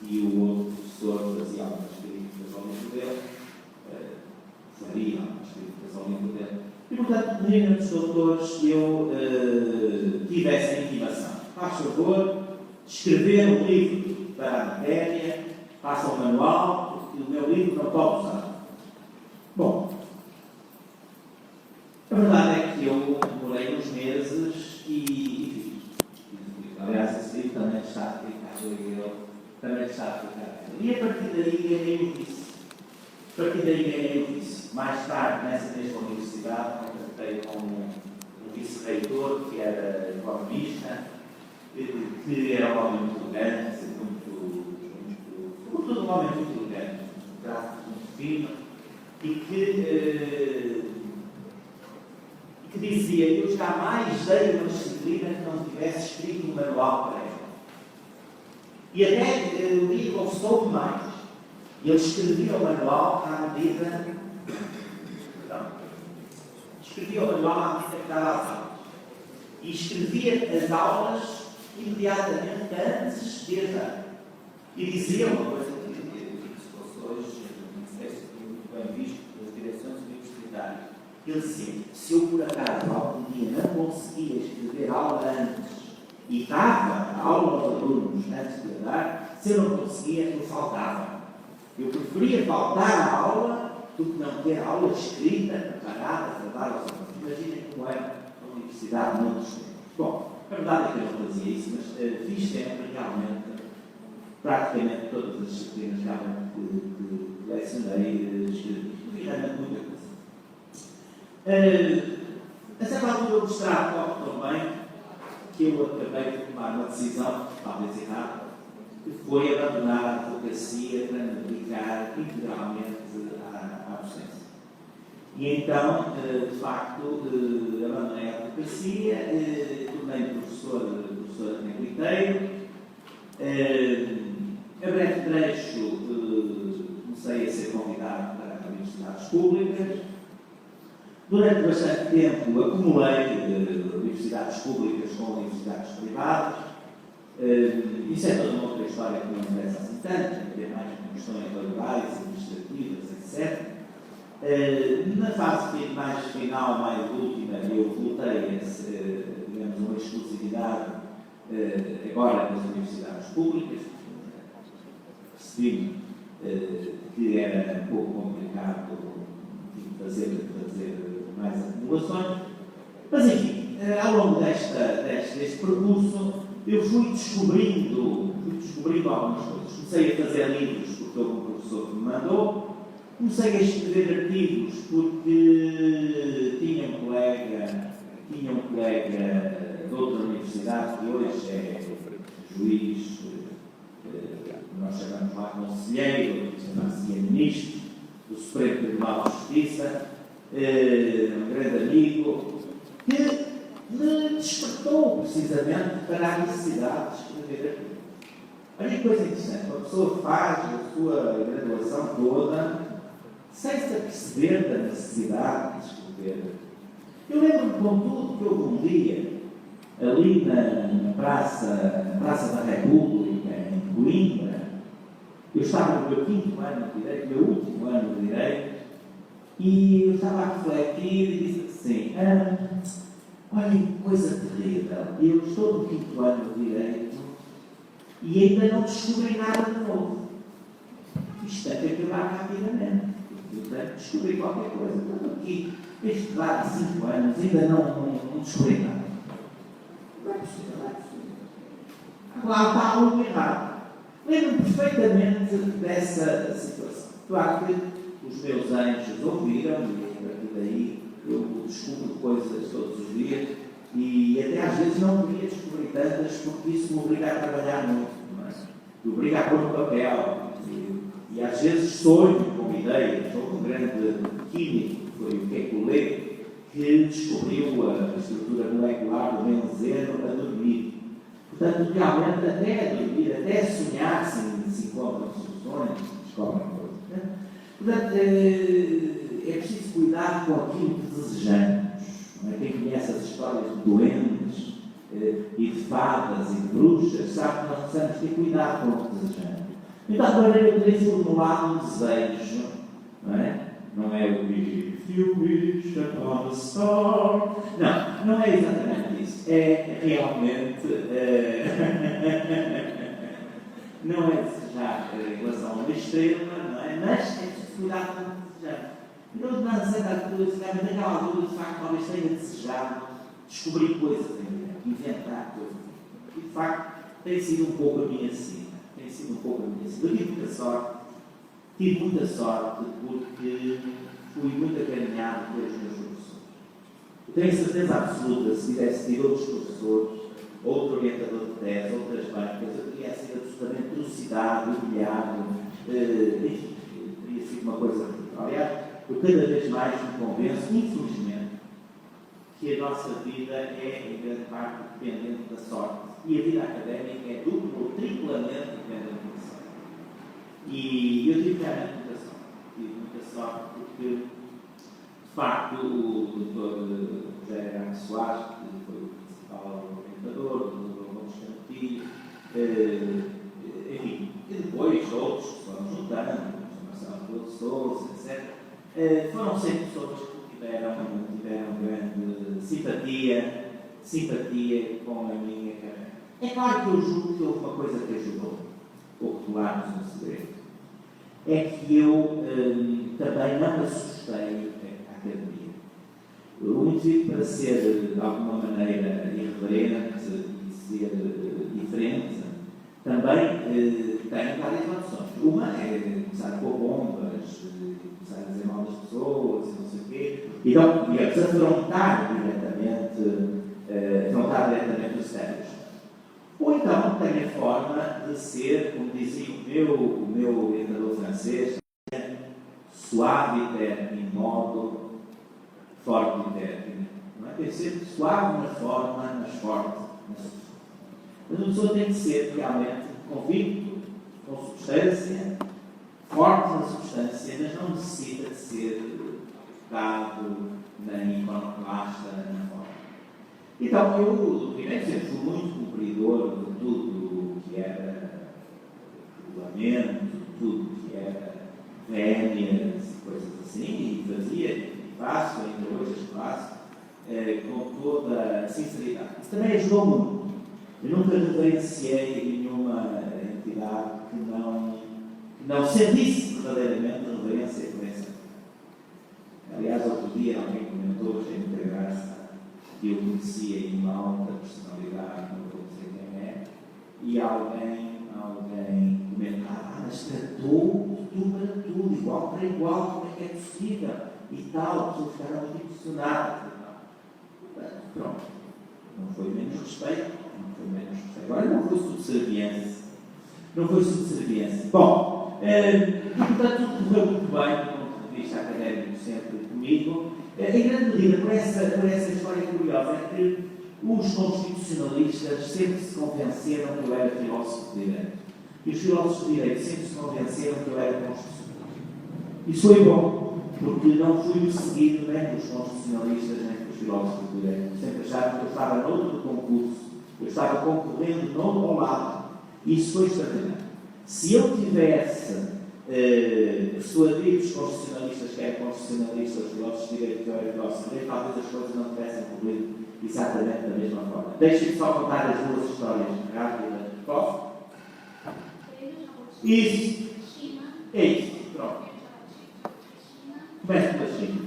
e o outro professor fazia algumas críticas ao livro dele, faria algumas críticas ao livro dele. E, portanto, nenhum dos doutores eu tive essa intimação. Faz favor, escrever um livro para a matéria, faça um manual, porque o meu livro não pode usar. Bom, a verdade é que eu demorei uns meses e aliás, esse livro também está aplicado. E a partir daí ganhei o vício. Mais tarde, nessa mesma universidade, contactei com um vice-reitor que era economista, que era um homem muito elegante, sobretudo um homem muito elegante, um trato muito fino, e que dizia: eu jamais dei uma disciplina que não tivesse escrito um manual para ela. E até o dia consultou-me mais. Ele escrevia o manual à medida. Escrevia o manual à medida que dava as aulas. E escrevia as aulas imediatamente antes de as dar. E dizia uma coisa que se fosse hoje, não sei se foi muito bem visto pelas direções universitárias. Ele dizia: se eu por acaso algum dia não conseguia escrever aula antes e dava a aula aos alunos antes de dar, se eu não conseguia, eu faltava. Eu preferia faltar à aula do que não ter a aula escrita, preparada para dar aos alunos. Imaginem como era a universidade noutros tempos. Bom, a verdade é que eu não fazia isso, mas fiz sempre realmente, praticamente todas as disciplinas que lecionei, escrevi. Fiz realmente muita coisa. A certa altura do mestrado corre tão bem que eu acabei de tomar uma decisão, talvez errada, que foi abandonar a advocacia para me dedicar integralmente à docência. E então, de facto, abandonei a advocacia, tornei-me professor a tempo inteiro. A breve trecho, comecei a ser convidado para universidades públicas. Durante bastante tempo acumulei universidades públicas com universidades privadas. Isso é toda uma outra história que não interessa assim tanto, tem mais questões laborais, administrativas, etc. Na fase mais final, mais última, eu voltei a ser, digamos, uma exclusividade agora das universidades públicas. Percebi que era um pouco complicado fazer mais acumulações, mas enfim, ao longo deste percurso eu fui descobrindo algumas coisas. Comecei a fazer livros porque houve um professor que me mandou, comecei a escrever artigos porque tinha um colega de outra universidade que hoje é juiz, nós chamamos lá conselheiro, chama-se ministro do Supremo Tribunal de Justiça, um grande amigo, que me despertou precisamente para a necessidade de escrever artigos. Olha que coisa interessante, uma pessoa faz a sua graduação toda sem se aperceber da necessidade de escrever. Eu lembro-me, contudo, que houve um dia, ali na Praça da República, em Coimbra, eu estava no meu quinto ano de Direito, meu último ano de Direito, e eu estava a refletir e disse assim, olha que coisa terrível, eu estou no quinto ano de Direito e ainda não descobri nada de novo. Isto tem que acabar rapidamente. Eu tenho que descobrir qualquer coisa. Estou aqui, este lá de 5 anos, ainda não descobri nada. Não é possível, não é possível. Lá está algo errado. Lembro-me perfeitamente dessa situação. Claro que os meus anjos ouviram e a partir daí eu descubro coisas todos os dias e até às vezes não queria descobrir tantas porque isso me obriga a trabalhar muito, não é? Me obriga a pôr no papel e às vezes sonho com ideias. Houve um grande químico, que foi o Kekulé, que descobriu a estrutura molecular do benzeno a dormir. Portanto, realmente, até a dormir, até a sonhar, se encontram soluções, descobrem coisas. Né? Portanto, é preciso cuidar com aquilo que desejamos. Não é? Quem conhece as histórias de doentes e de fadas e de bruxas sabe que nós precisamos ter cuidado com o que desejamos. Então, agora eu teria formulado um desejo, não é? Não é o If you wish upon a star. Não é exatamente isso. É realmente. Não é desejar em relação a uma estrela, não é? Mas é preciso cuidar com o que desejamos. Então, na certa altura, naquela altura, de facto, talvez tenha desejado descobrir coisas em vida, inventar coisas. E, de facto, tem sido um pouco a minha sina. Eu tive muita sorte porque fui muito acarinhado pelos meus professores. Eu tenho certeza absoluta, se tivesse tido outros professores, outro orientador de tese, outras bancas, eu teria sido absolutamente trucidado, humilhado, enfim, teria sido uma coisa horrível. Aliás, eu cada vez mais me convenço, infelizmente, que a nossa vida é, em grande parte, dependente da sorte. E a vida académica é dupla ou triplamente dependente da sorte. E eu tive realmente muita sorte, porque, de facto, o Dr. José Grande Soares, que foi o principal orientador, o Dr. Gomes Cantilho, enfim, e depois outros que foram juntando, o Marcelo Couto Sousa, etc., foram sempre pessoas que tiveram grande simpatia com a minha carreira. É claro que eu julgo que houve uma coisa que ajudou, ocular-nos no segredo. É que eu também não assustei a academia. O motivo para ser, de alguma maneira, irreverente e ser diferente, também tem várias opções. Uma é começar a pôr bombas, começar a dizer mal das pessoas, não sei o quê. Então, digamos, afrontar diretamente o establishment. Ou então tem a forma de ser, como dizia o meu orientador francês, suave e terno, em modo forte e terno. Não é? Tem que ser suave na forma, mas forte na substância. Mas uma pessoa tem que ser realmente convicto, com substância, forte na substância, mas não necessita de ser dado nem iconoclasta na forma. Então, eu, primeiro, sempre fui muito cumpridor de tudo que era regulamento, de tudo que era vénias e coisas assim, e fazia, e faço, ainda hoje faço, com toda a sinceridade. Isso também ajudou muito. Eu nunca reverenciei nenhuma entidade que não sentisse verdadeiramente reverência e crença. Aliás, outro dia alguém comentou, achei muita graça, que eu conhecia em uma alta personalidade, não vou dizer quem é, e alguém comentava, mas tratou tudo para tudo, igual para igual, como é que é possível? E tal, as pessoas ficaram muito impressionadas. Pronto, não foi menos respeito, agora não foi subserviência. Bom, portanto, tudo correu muito bem, do ponto de vista académico, sempre comigo. Em grande medida, por essa história curiosa, é que os constitucionalistas sempre se convenceram que eu era filósofo de direito. E os filósofos de direito sempre se convenceram que eu era constitucionalista. Isso foi bom, porque não fui perseguido nem pelos constitucionalistas nem pelos filósofos de direito. Sempre acharam que eu estava noutro concurso, eu estava concorrendo noutro ao lado. Isso foi extraordinário. Se eu tivesse persuadido os constitucionalistas que eram constitucionalistas, os filósofos de direito que eu era filósofo de direito, talvez as coisas não tivessem corrido exatamente da mesma forma. Deixem-me só contar as duas histórias rápidas. Posso? Isso. É isso. Pronto. Comece pela China.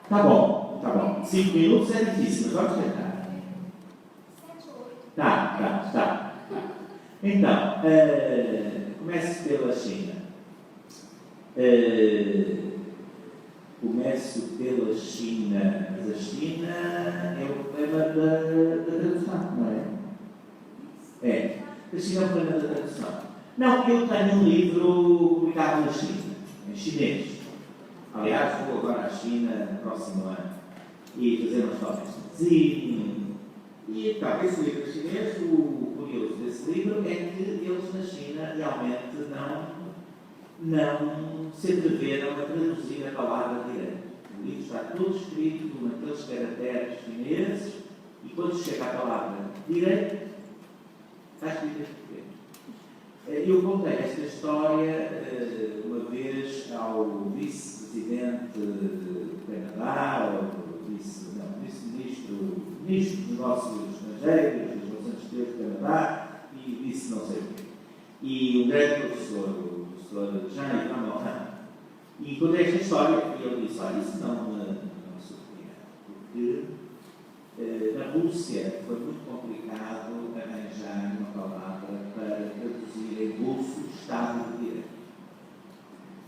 Tá bom. 5 minutos é difícil, mas vamos tentar. Tá. Então, começo pela China. Mas a China é o problema da tradução, não é? A China é o problema da tradução. Não, eu tenho um livro publicado na China, em chinês. Aliás, vou agora à China no próximo ano e fazer umas fotos de desenho. E então, esse livro chinês, o curioso desse livro é que eles na China realmente não se atreveram a traduzir a palavra direito. O livro está todo escrito naqueles caracteres chineses e quando chega a palavra direito, está escrito em português. Eu contei esta história uma vez ao vice-presidente do Canadá, ao vice-ministro dos negócios estrangeiros, das relações exteriores do Canadá e vice não sei o quê. E um grande professor, o professor Jean-Yves Morin, e contei esta história e ele disse, olha, isso não me surpreende, porque na Rússia foi muito complicado arranjar uma palavra para traduzir em russo o Estado de Direito.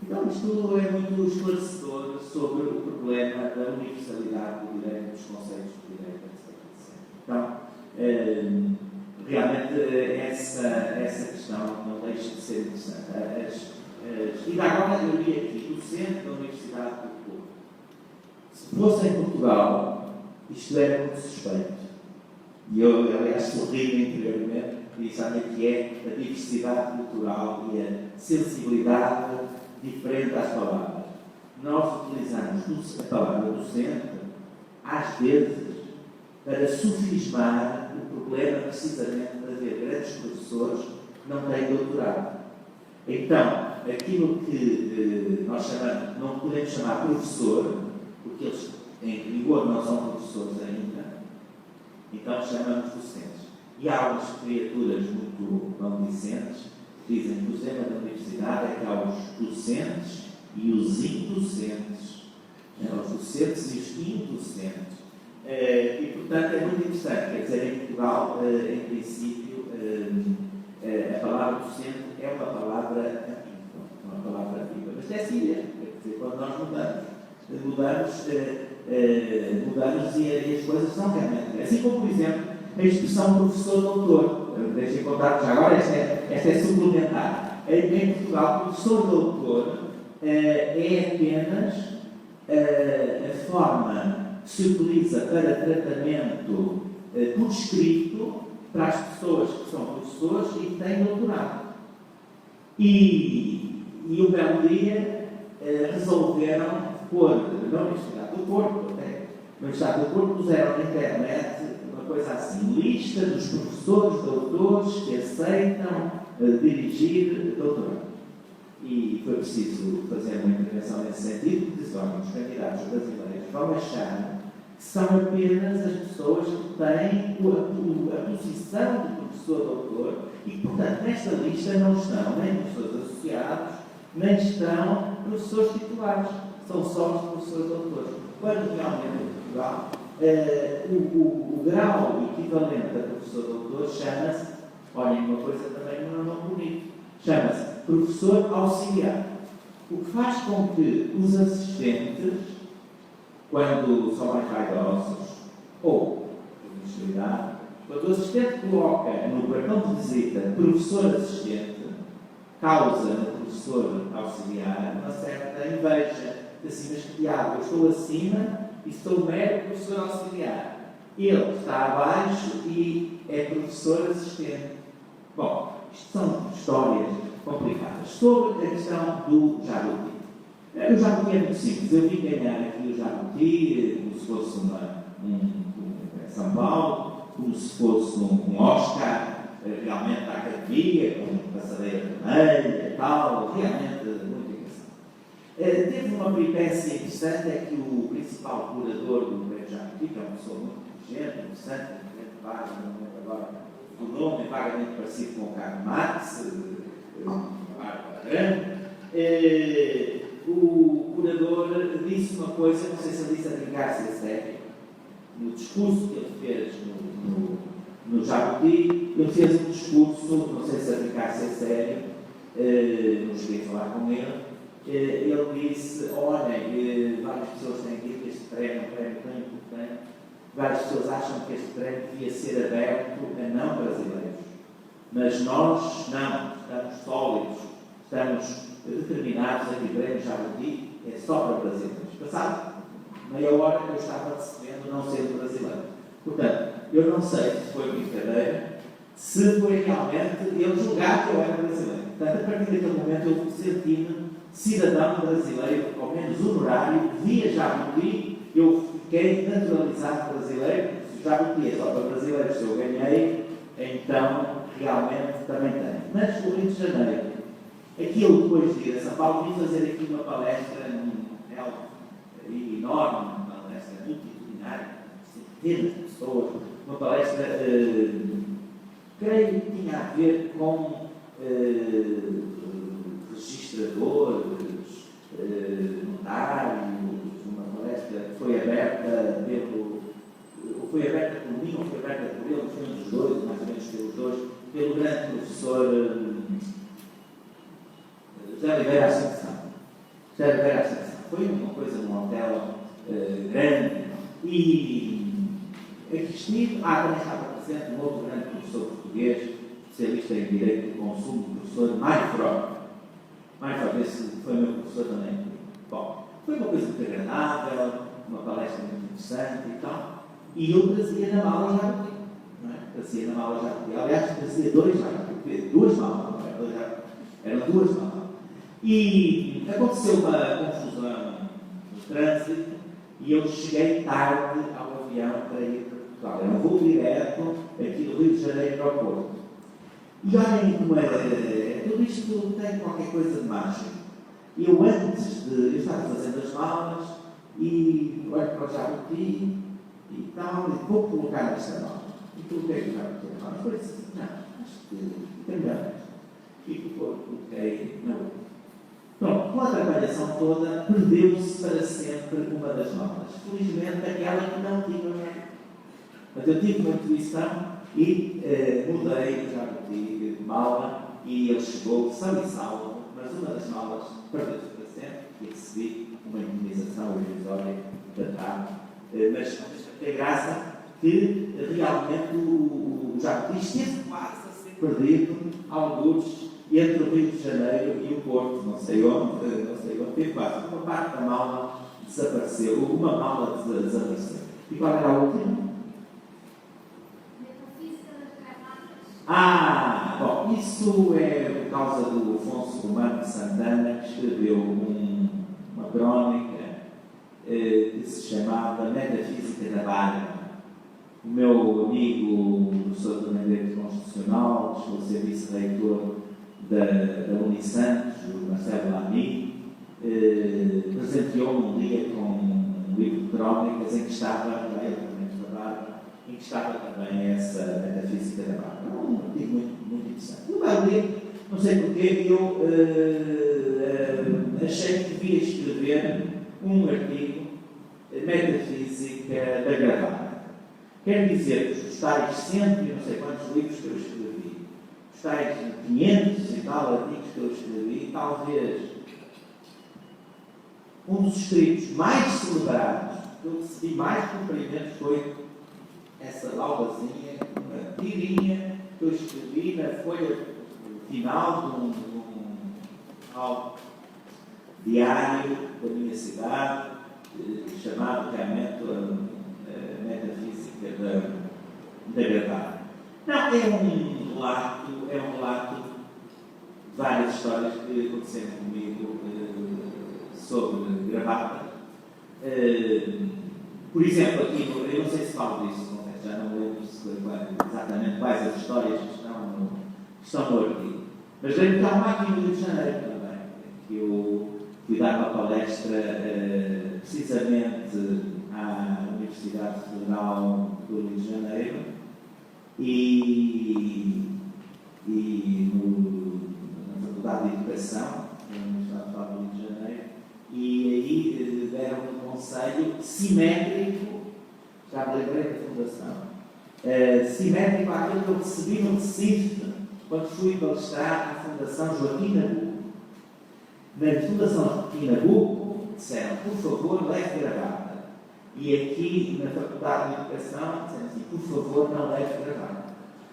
Então, isto é muito esclarecedor sobre o problema da universalidade do direito, dos conceitos de direito, etc. Então, realmente, essa questão não deixa de ser interessante. E agora eu li aqui, do centro da Universidade do Porto. Se fosse em Portugal, isto era muito suspeito. E eu, aliás, sorri interiormente e disse, olha, que é a diversidade cultural e a sensibilidade diferente às palavras. Nós utilizamos a palavra docente, às vezes, para sofismar o problema precisamente de haver grandes professores que não têm doutorado. Então, aquilo que nós chamamos, não podemos chamar professor, porque eles, em rigor, não são professores ainda, então chamamos docentes. E há umas criaturas muito maledicentes que dizem que o tema da universidade é que há os docentes e os indocentes. Os docentes e os indocentes. E, portanto, é muito interessante. Quer dizer, em Portugal, em princípio, a palavra docente é uma palavra ativa. Mas é assim mesmo. Quer dizer, quando nós mudamos mudamos e as coisas são realmente. Assim como, por exemplo, a expressão professor-doutor. Deixem contar já agora, esta é suplementar. Em Portugal, professor-doutor é apenas a forma que se utiliza para tratamento por escrito para as pessoas que são professores e que têm doutorado. E um belo dia resolveram pôr, não no Estado do Porto, no Estado do Porto puseram na internet uma coisa assim, lista dos professores doutores que aceitam dirigir doutorado. E foi preciso fazer uma intervenção nesse sentido, porque disse, olha, os candidatos brasileiros vão achar que são apenas as pessoas que têm a posição de professor-doutor e, portanto, nesta lista não estão nem professores associados, nem estão professores titulares. São só os professores-doutores. Quando realmente em Portugal, o grau equivalente a professor-doutor chama-se, olhem, uma coisa também não é nome bonito, chama-se professor auxiliar. O que faz com que os assistentes, quando são mais vaidosos, ou por necessidade, quando o assistente coloca no cartão de visita professor assistente, causa no professor auxiliar uma certa inveja. Assim, mas que diabo, eu estou acima e sou mero professor auxiliar. Ele está abaixo e é professor assistente. Bom, isto são histórias complicadas. Sobre a questão do jabuti. O jabuti é muito simples. Eu vim ganhar aqui o jabuti como se fosse São Paulo, como se fosse um Oscar, realmente da academia, com passadeira vermelha e tal, realmente muito interessante. Teve uma peripécia interessante, é que o principal curador do Prémio Jabuti, que é uma pessoa muito inteligente, interessante, não lembro agora o nome, é vagamente parecido com o Karl Marx, o curador disse uma coisa, não sei se ele disse a brincar-se a sério, no discurso que ele fez no Jabuti, ele fez um discurso, não sei se a brincar-se a sério, não cheguei a falar com ele, ele disse, olhem, várias pessoas têm dito que este prémio é um prémio tão importante, várias pessoas acham que este prémio devia ser aberto a não brasileiros, mas nós não, estamos sólidos, estamos determinados a que o prémio Jabuti é só para brasileiros. Passado meia hora eu estava recebendo não sendo brasileiro. Portanto, eu não sei se foi brincadeira, se foi realmente ele julgar que eu era brasileiro. Portanto, a partir daquele momento eu senti-me cidadão brasileiro, ao menos honorário, via Jabuti, eu fiquei naturalizado brasileiro. Se o Jabuti é só para brasileiros, se eu ganhei, então realmente também tenho. Mas o Rio de Janeiro, aquilo depois de ir a São Paulo, vim fazer aqui uma palestra num hotel enorme, uma palestra multidisciplinar, centenas de pessoas, uma palestra, creio que tinha a ver com registradores, notários, uma palestra que foi aberta por mim, ou foi aberta por ele, foi um dos dois, mais ou menos pelos dois, pelo grande professor José Oliveira Ascensão. Foi uma coisa num hotel grande e aqui estive, também estava presente um outro grande professor português, especialista em Direito do Consumo, o professor Mário Frota. Esse foi meu professor também. Bom, foi uma coisa muito agradável, uma palestra muito interessante e tal, e eu trazia na mala Jabuti, não é? Trazia na mala Jabuti. Aliás, trazia duas malas, eram duas malas. E aconteceu uma confusão no trânsito e eu cheguei tarde ao avião para ir para Portugal. Era um voo direto aqui do Rio de Janeiro para o Porto. E olhem como tudo isto tem qualquer coisa de mágico. Eu estava fazendo as malas e olho para o Jabuti e tal, e vou colocar esta mala. E coloquei o Jabuti na mala. Falei assim, não, acho que tem melhor. E coloquei na outra. Pronto, com a trabalhação toda, perdeu-se para sempre uma das malas. Felizmente, aquela que não tinha nada. Mas eu tive uma intuição e mudei o Jabuti de mala e ele chegou são e salvo, mas uma das malas perdeu-se para sempre e recebi uma indemnização irrisória tratado, mas tem graça que realmente o Jacques esteve quase a ser perdido alguns entre o Rio de Janeiro e o Porto, não sei onde, teve quase. Uma parte da mala desapareceu, uma mala desapareceu. E qual era a última? Bom, isso é por causa do Afonso Romano de Santana, que escreveu uma crónica que se chamava Metafísica da Barba. O meu amigo, professor de Direito Constitucional, chegou a ser vice-reitor da Unisantos, o Marcelo Lamy, presenteou-me um dia com um livro de crónicas em que estava, em que estava também essa Metafísica da Barba. Um artigo muito interessante. No meu livro, não sei porquê, eu achei que devia escrever um artigo Metafísica da Gravata. Quer dizer que os tais 100 e não sei quantos livros que eu escrevi, os tais 500 e tal artigos que eu escrevi, talvez um dos escritos mais celebrados, que eu recebi mais cumprimentos, foi essa laudazinha, uma tirinha que eu escrevi na folha final de um diário da minha cidade, chamado realmente Metafísica da Gravata. Não, é um relato de várias histórias que aconteceram comigo sobre Gravata. Por exemplo, aqui, eu não sei se falo disso, já não lembro exatamente quais as histórias que estão no artigo. Mas lembro que há uma aqui no Rio de Janeiro também, que eu fui dar uma palestra precisamente à Universidade Federal do Rio de Janeiro e na Faculdade de Educação da Universidade Federal do Rio de Janeiro, e aí deram um conselho simétrico, já me lembrei da Fundação, simétrico àquilo que eu recebi no Recife quando fui palestrar à Fundação Joaquim Nabuco. Na Fundação Joaquim Nabuco disseram, por favor, leve gravata. E aqui na Faculdade de Educação disseram assim, por favor, não leve gravata.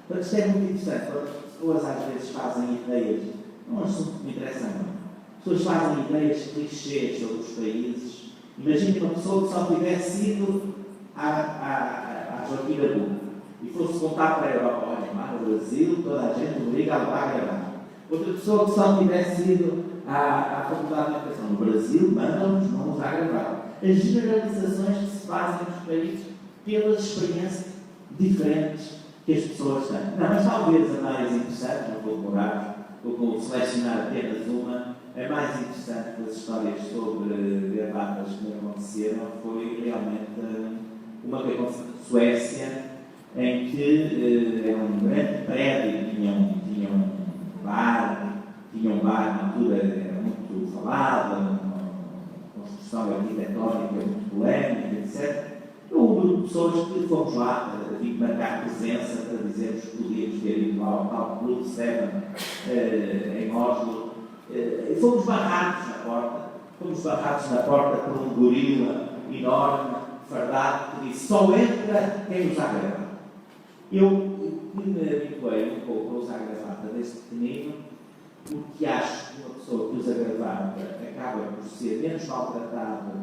Portanto, isto é muito interessante, quando as pessoas às vezes fazem ideias, não é um assunto que me interessa muito, as pessoas fazem ideias clichês sobre os países. Imagine uma pessoa que só tivesse ido à Joaquim Nabuco e fosse voltar para a Europa, olha, lá no Brasil, toda a gente obriga a levar gravata. Outra pessoa que só tivesse ido à Faculdade de Educação no Brasil, mandam-nos não usar gravata. As generalizações que se fazem nos países pelas experiências diferentes que as pessoas têm. Não, mas talvez a mais interessante, não vou demorar, vou selecionar apenas uma, a mais interessante das histórias sobre gravatas que me aconteceram foi realmente uma que aconteceu na Suécia, em que era um grande prédio, tinha um bar, na altura era muito falado, uma construção arquitetónica muito polémica, etc. Um grupo de pessoas que fomos lá, tive que marcar presença para dizermos que podíamos ter ido ao tal Clube 7 em Oslo. E fomos barrados na porta por um gorila enorme, fardado, que disse, só entra quem usa a gravata. Eu me habituei um pouco a usar a gravata desde pequenino, porque acho que uma pessoa que usa gravata acaba por ser menos maltratada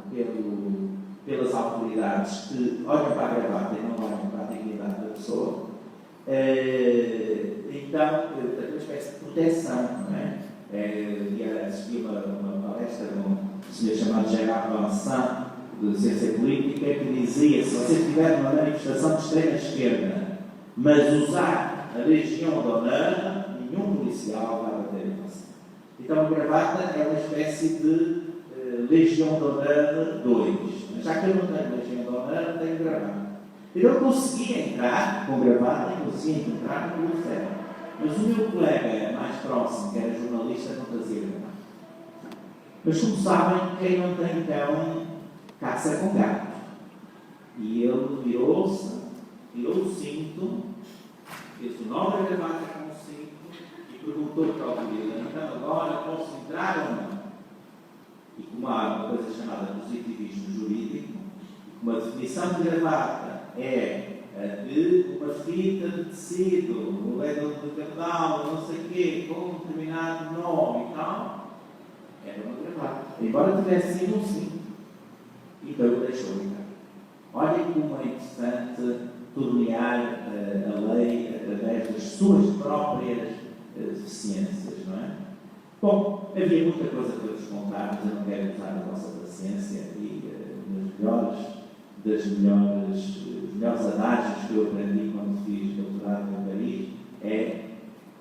pelas autoridades que olham para a gravata e não olham para a dignidade da pessoa. Então, uma espécie de proteção, não é? Assisti uma palestra de um senhor chamado Gerard Vincent, de Ciência Política, que dizia, se você tiver uma manifestação de extrema esquerda, mas usar a Legião d'Honneur, nenhum policial vai bater em você. Então, a gravata é uma espécie de Legião d'Honneur 2. Mas já que eu não tenho Legião d'Honneur, tenho gravata. Então, eu conseguia entrar com gravata e conseguia entrar com o ferro. Mas o meu colega mais próximo, que era jornalista, não trazia gravata. Mas, como sabem, quem não tem cão, caça com gato. E ele virou-se, tirou o cinto, fez o nó da gravata com o cinto e perguntou para o gorila, então agora posso entrar ou não? E como há uma coisa chamada positivismo jurídico, Uma definição de gravata é de uma fita de tecido, o ledo de cabedal, não sei o quê, com um determinado nome e tal, era uma gravata. Embora tivesse sido um cinto. Então eu deixou brincar. Olhem como é importante tornear a lei através das suas próprias deficiências, não é? Bom, havia muita coisa para vos contar, mas eu não quero usar a vossa paciência e dos melhores adágios que eu aprendi quando fiz doutorado em Paris é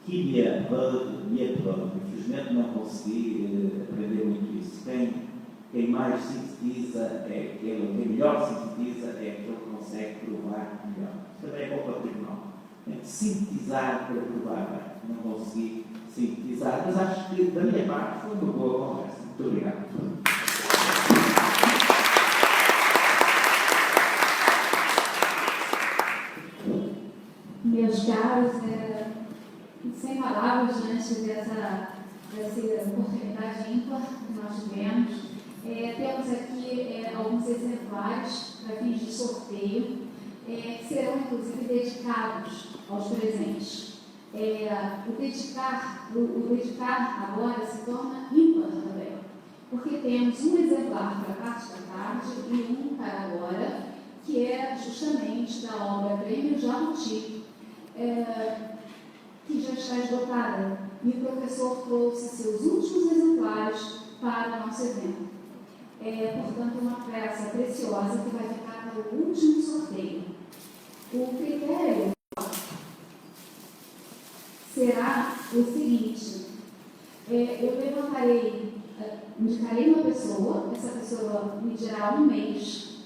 qu'il y a peu, infelizmente não consegui aprender muito isso. Quem mais sintetiza é aquele, quem melhor sintetiza é aquele que consegue provar melhor. Isso também é bom para o tribunal. Tem que sintetizar para provar. Não consegui sintetizar, mas acho que da minha parte foi uma boa conversa. Muito obrigado. Meus caros, sem palavras diante dessa oportunidade ímpar que nós tivemos. Temos aqui alguns exemplares para fins de sorteio, que serão inclusive dedicados aos presentes. O dedicar agora se torna ímpar também, porque temos um exemplar para a parte da tarde e um para agora, que é justamente da obra Prêmio Jabuti, que já está esgotada, e o professor trouxe seus últimos exemplares para o nosso evento. Portanto, uma peça preciosa que vai ficar para o último sorteio. O critério será o seguinte: eu indicarei uma pessoa, essa pessoa me dirá um mês,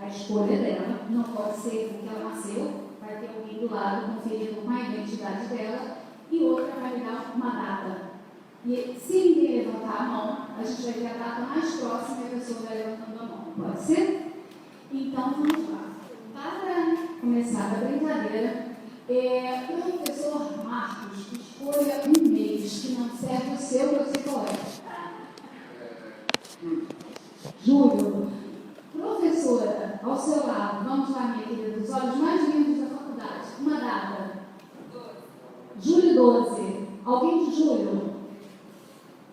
a escolha dela, não pode ser porque ela nasceu, vai ter alguém do lado conferindo com a identidade dela, e outra vai me dar uma data. E se ninguém levantar a mão, a gente vai ver a data mais próxima e a pessoa vai levantando a mão. Pode ser? Então, vamos lá. Para começar a brincadeira, o professor Marcos escolha um mês que não serve o seu, eu sei qual é. Júlio. Professora, ao seu lado, vamos lá, minha querida, dos olhos mais lindos da faculdade. Uma data. 12. Julho 12. Alguém de julho?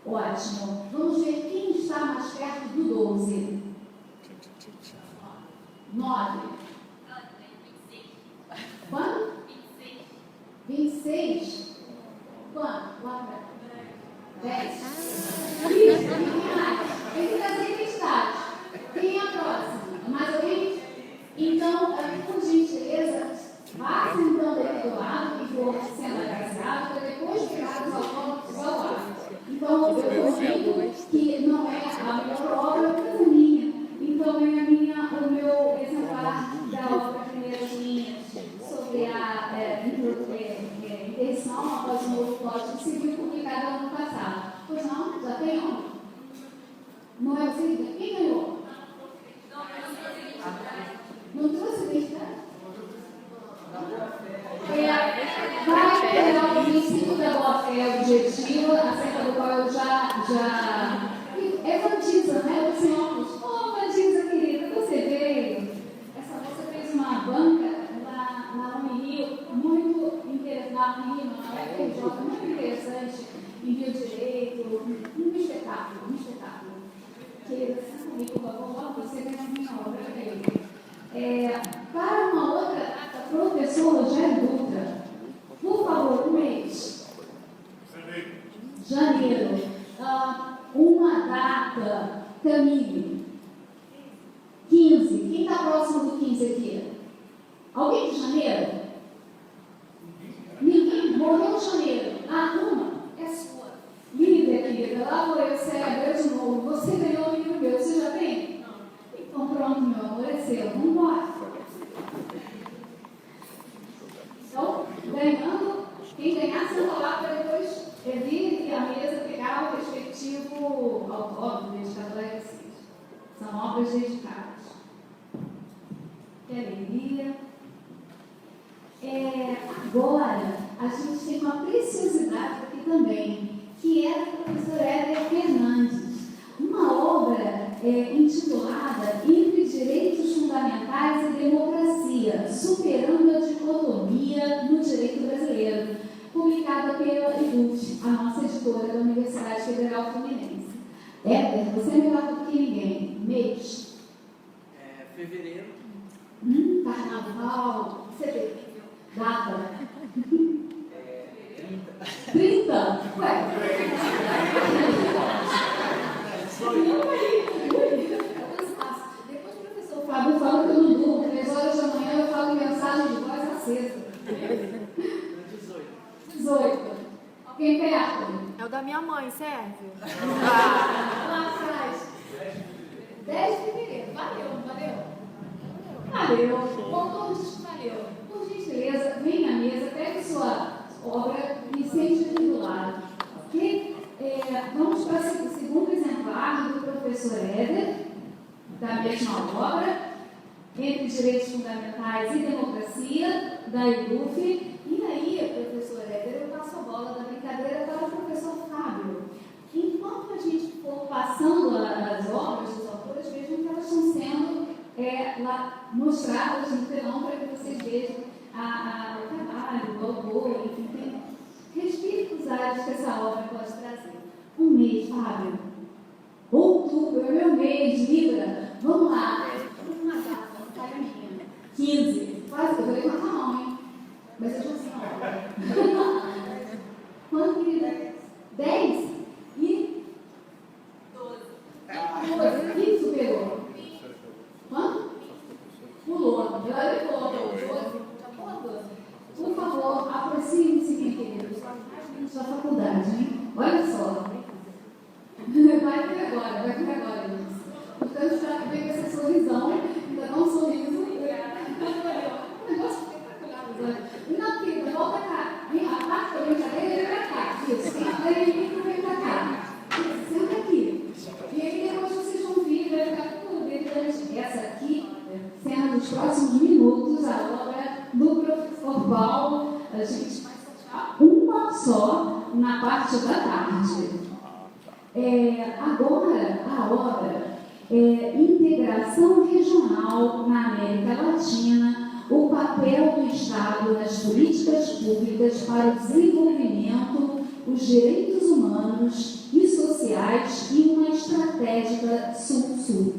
Ótimo. Vamos ver quem está mais perto do 12. 9. Quanto? 26. Quanto? Lá para 10. Isso, quem mais? Tem que trazer identidade. Quem é a próxima? Mais alguém? Então, por gentileza, vá sentando aqui do lado e for sendo agraciado para depois pegar os autógrafos ao lado. Então, eu comento que não é a melhor obra, mas a minha. Então, é o meu exemplar da obra Primeiras Linhas sobre a interdição após o novo Código Civil publicado no ano passado. Pois não? Já tem um? Não é o seguinte? Quem ganhou? Não trouxe identidade? Vai pegar o princípio da boa-fé objetiva, acerca do qual eu já... É Vandisa, né? Eu disse, Vandisa, querida, você veio. Você fez uma banca na Unirio muito interessante, na FRJ, muito interessante, em Biodireito, um espetáculo. Querida, senta comigo, por favor, você vem na minha obra dele. Para uma outra, professor Rogério Dutra, por favor, um mês. Janeiro. Uma data, Camille. 15. Quem está próximo do 15 aqui? Alguém de janeiro? Ninguém? Morreu em janeiro. Uma? É sua. Líder, querida. Lá vou eu, cérebro, de novo. Você ganhou o livro meu. Você já tem? Não. Então pronto, meu amor, é seu. Vamos embora. Então, ganhando, quem ganhar, senta lá para depois vir e a mesa pegar o respectivo autógrafo dedicado a vocês. São obras dedicadas. Que alegria. Agora, a gente tem uma preciosidade aqui também, que é da professora Élia Fernandes. Uma obra intitulada Entre Direitos Fundamentais e Democracia, Superando a Dicotomia no Direito Brasileiro, publicada pela EDUF, a nossa editora da Universidade Federal Fluminense. Éder, você é melhor do que ninguém. Mês? Fevereiro. Carnaval. Setembro. Data? 30. Ué. Depois o professor Fábio fala que eu não durmo, 3 horas da manhã eu falo mensagem de voz acesa. 18. Alguém perto? É o da minha mãe, serve? Lá atrás. 10 de fevereiro. Valeu. Bom, todos valeu. Por gentileza, vem à mesa, pegue sua obra e sente do lado. Ok? Vamos para o segundo exemplar do professor Éder, da mesma obra, Entre Direitos Fundamentais e Democracia, da EDUF. E aí, professor Éder, eu passo a bola da brincadeira para o professor Fábio. Enquanto a gente for passando as obras dos autores, vejam que elas estão sendo lá mostradas no telão para que vocês vejam o trabalho, o autor, enfim, tem respirados que essa obra pode trazer. Um mês, Fábio. Outubro é meu mês, Libra. Vamos lá. Uma data, não falha minha. 15. Quase, eu vou levantar a mão, hein? Mas eu já sei a hora. Quanto, querida? 10? E? 12. Quem superou? Quanto? Pulou. Já levou. 12. Por favor, aproxime-se, minha querida. Da faculdade, hein? Olha só. Vai vir agora, Luiz. Portanto, já vem com essa sorrisão, ainda dá um sorriso. Um negócio espetacular. Não, querida, volta cá. A parte da brincadeira vem pra cá. Isso, vem pra cá. Senta aqui. E aí depois vocês vão vir, vai ficar tudo dentro essa aqui, sendo nos próximos minutos a obra do professor Paulo. A gente vai sortear uma só na parte da tarde. Agora, a obra Integração Regional na América Latina, o papel do Estado nas políticas públicas para o desenvolvimento, os direitos humanos e sociais e uma estratégia Sul-Sul.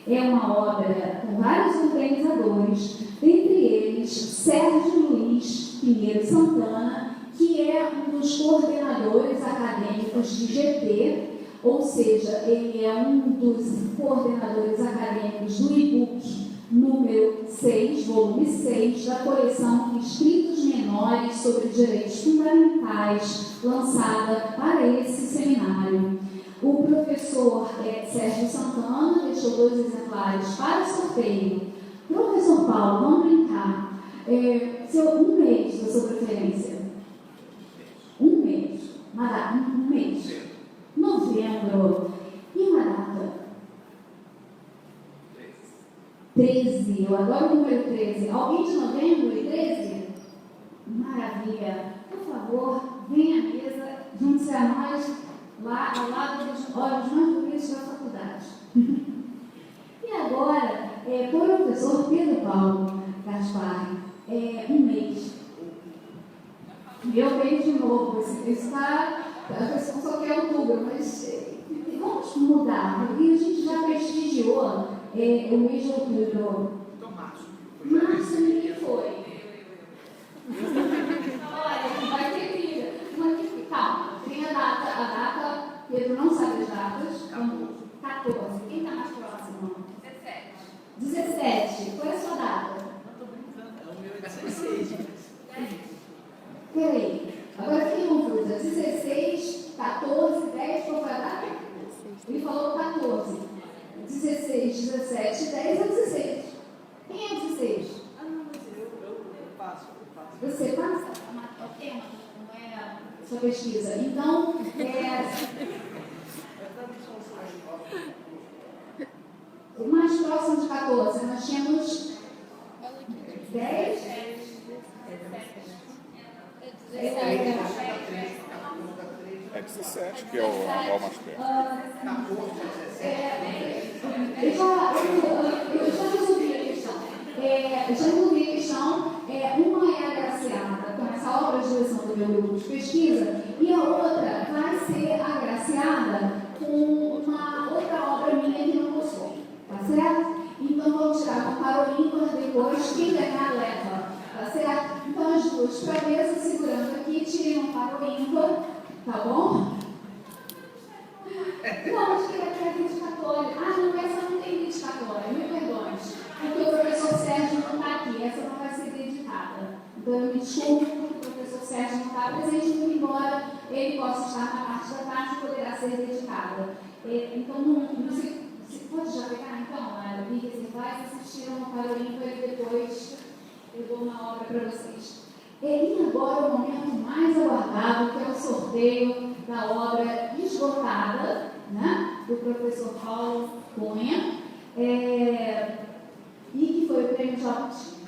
É uma obra com vários organizadores, dentre eles Sérgio Luiz Pinheiro Santana, que é um dos coordenadores acadêmicos de GT, ou seja, ele é um dos coordenadores acadêmicos do e-book número 6, volume 6, da coleção Escritos Menores sobre Direitos Fundamentais, lançada para esse seminário. O professor Sérgio Santana deixou 2 exemplares para sorteio. Professor Paulo, vamos brincar. Um mês da sua preferência. Um mês. Uma data, um mês. Novembro. E uma data? 13. Eu adoro o número 13. Alguém de novembro e 13? Maravilha. Por favor, venha à mesa, junte-se a nós, lá ao lado dos olhos mais bonitos da faculdade. E agora, professor Pedro Paulo Gaspar, um mês. Meu mês de novo, a pessoa só quer outubro, mas vamos mudar, porque a gente já prestigiou o mês de outubro. Março ninguém foi. Olha, vai ter briga. Calma, tem a data, Pedro não sabe as datas. 14. Quem está mais próximo? 17. Qual é a sua data? Não estou brincando, o meu é 16. Peraí, agora fiquei confusa. 16, 14, 10, qual foi a data? Ele falou 14. 16, 17, 10 é 16. Quem é o 16? Não, mas eu passo. Você passa? É o tema, não é a sua pesquisa. Então, o mais próximo de 14, nós tínhamos 10? 17. 17, que é o atual mais perto. Eu já resolvi a questão. Uma é agraciada com essa obra de direção do meu grupo de pesquisa e a outra vai ser agraciada com uma outra obra minha que não possui. Tá certo? Então vamos tirar uma paroímpar depois, quem ganhar leva. Tá certo? Então as duas cabeças segurando aqui, tirem um paroímpar, tá bom? Não, acho que é dedicatória. Ah, não, essa não tem dedicatória, me perdoe. Porque o professor Sérgio não está aqui, essa não vai ser dedicada. Então eu me desculpo porque o professor Sérgio não está presente, muito embora ele possa estar na parte da tarde e poderá ser dedicada. Então, não sei, você pode já pegar então, Bíblia, você vai assistir uma paroímpa e depois eu dou uma obra para vocês. E agora o momento mais aguardado, que é o sorteio da obra esgotada, né, do professor Paulo Cunha, e que foi o Prêmio Jabuti,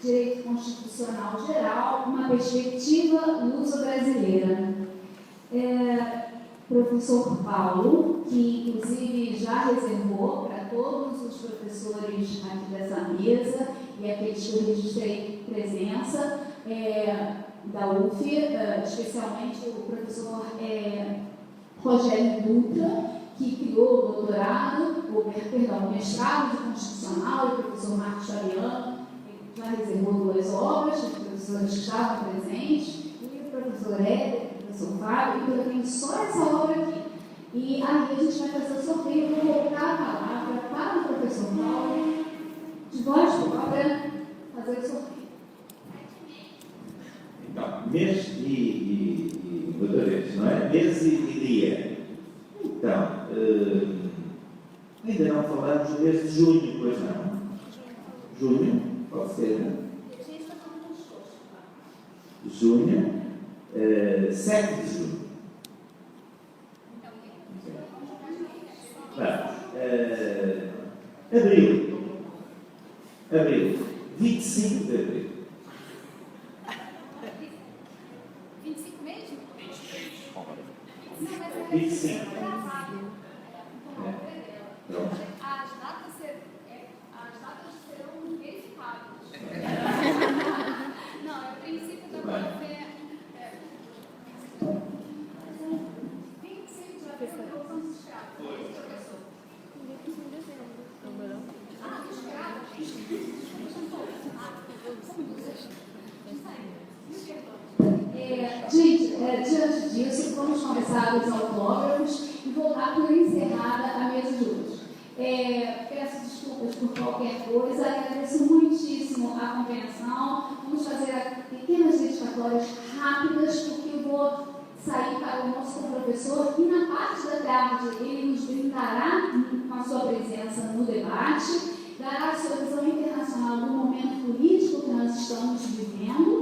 Direito Constitucional Geral, uma perspectiva luso-brasileira. Professor Paulo, que inclusive já reservou para todos os professores aqui dessa mesa e aqueles que eu registrei presença, da UF, especialmente o professor Rogério Dutra, que criou o doutorado, o mestrado de Constitucional, e o professor Marcos Fabiano, que já reservou 2 obras, os professores que estavam presentes, e o professor Éder, o professor Fábio, então eu tenho só essa obra aqui. E aí a gente vai fazer o sorteio, eu vou voltar a palavra para o professor Paulo, de voz própria, fazer o sorteio. Então, mês e outra vez, não é? Mês e dia. Então, ainda não falamos do mês de junho, pois não? Junho, pode ser, não é? Junho, 7 de junho. Abril, 25 de abril. 25 mesmo? 25. Pronto. As datas serão verificadas. Não, é o princípio da prova. 25 de abril, voltamos os escravos. Professor. Ah, os escravos. Gente, diante disso, vamos começar os autógrafos e vou dar por encerrada a mesa de hoje. Peço desculpas por qualquer coisa, agradeço muitíssimo a compreensão. Vamos fazer pequenas dedicatórias rápidas, porque eu vou sair para o almoço com o professor e na parte da tarde ele nos brindará com a sua presença no debate, dará a sua visão internacional do momento político que nós estamos vivendo.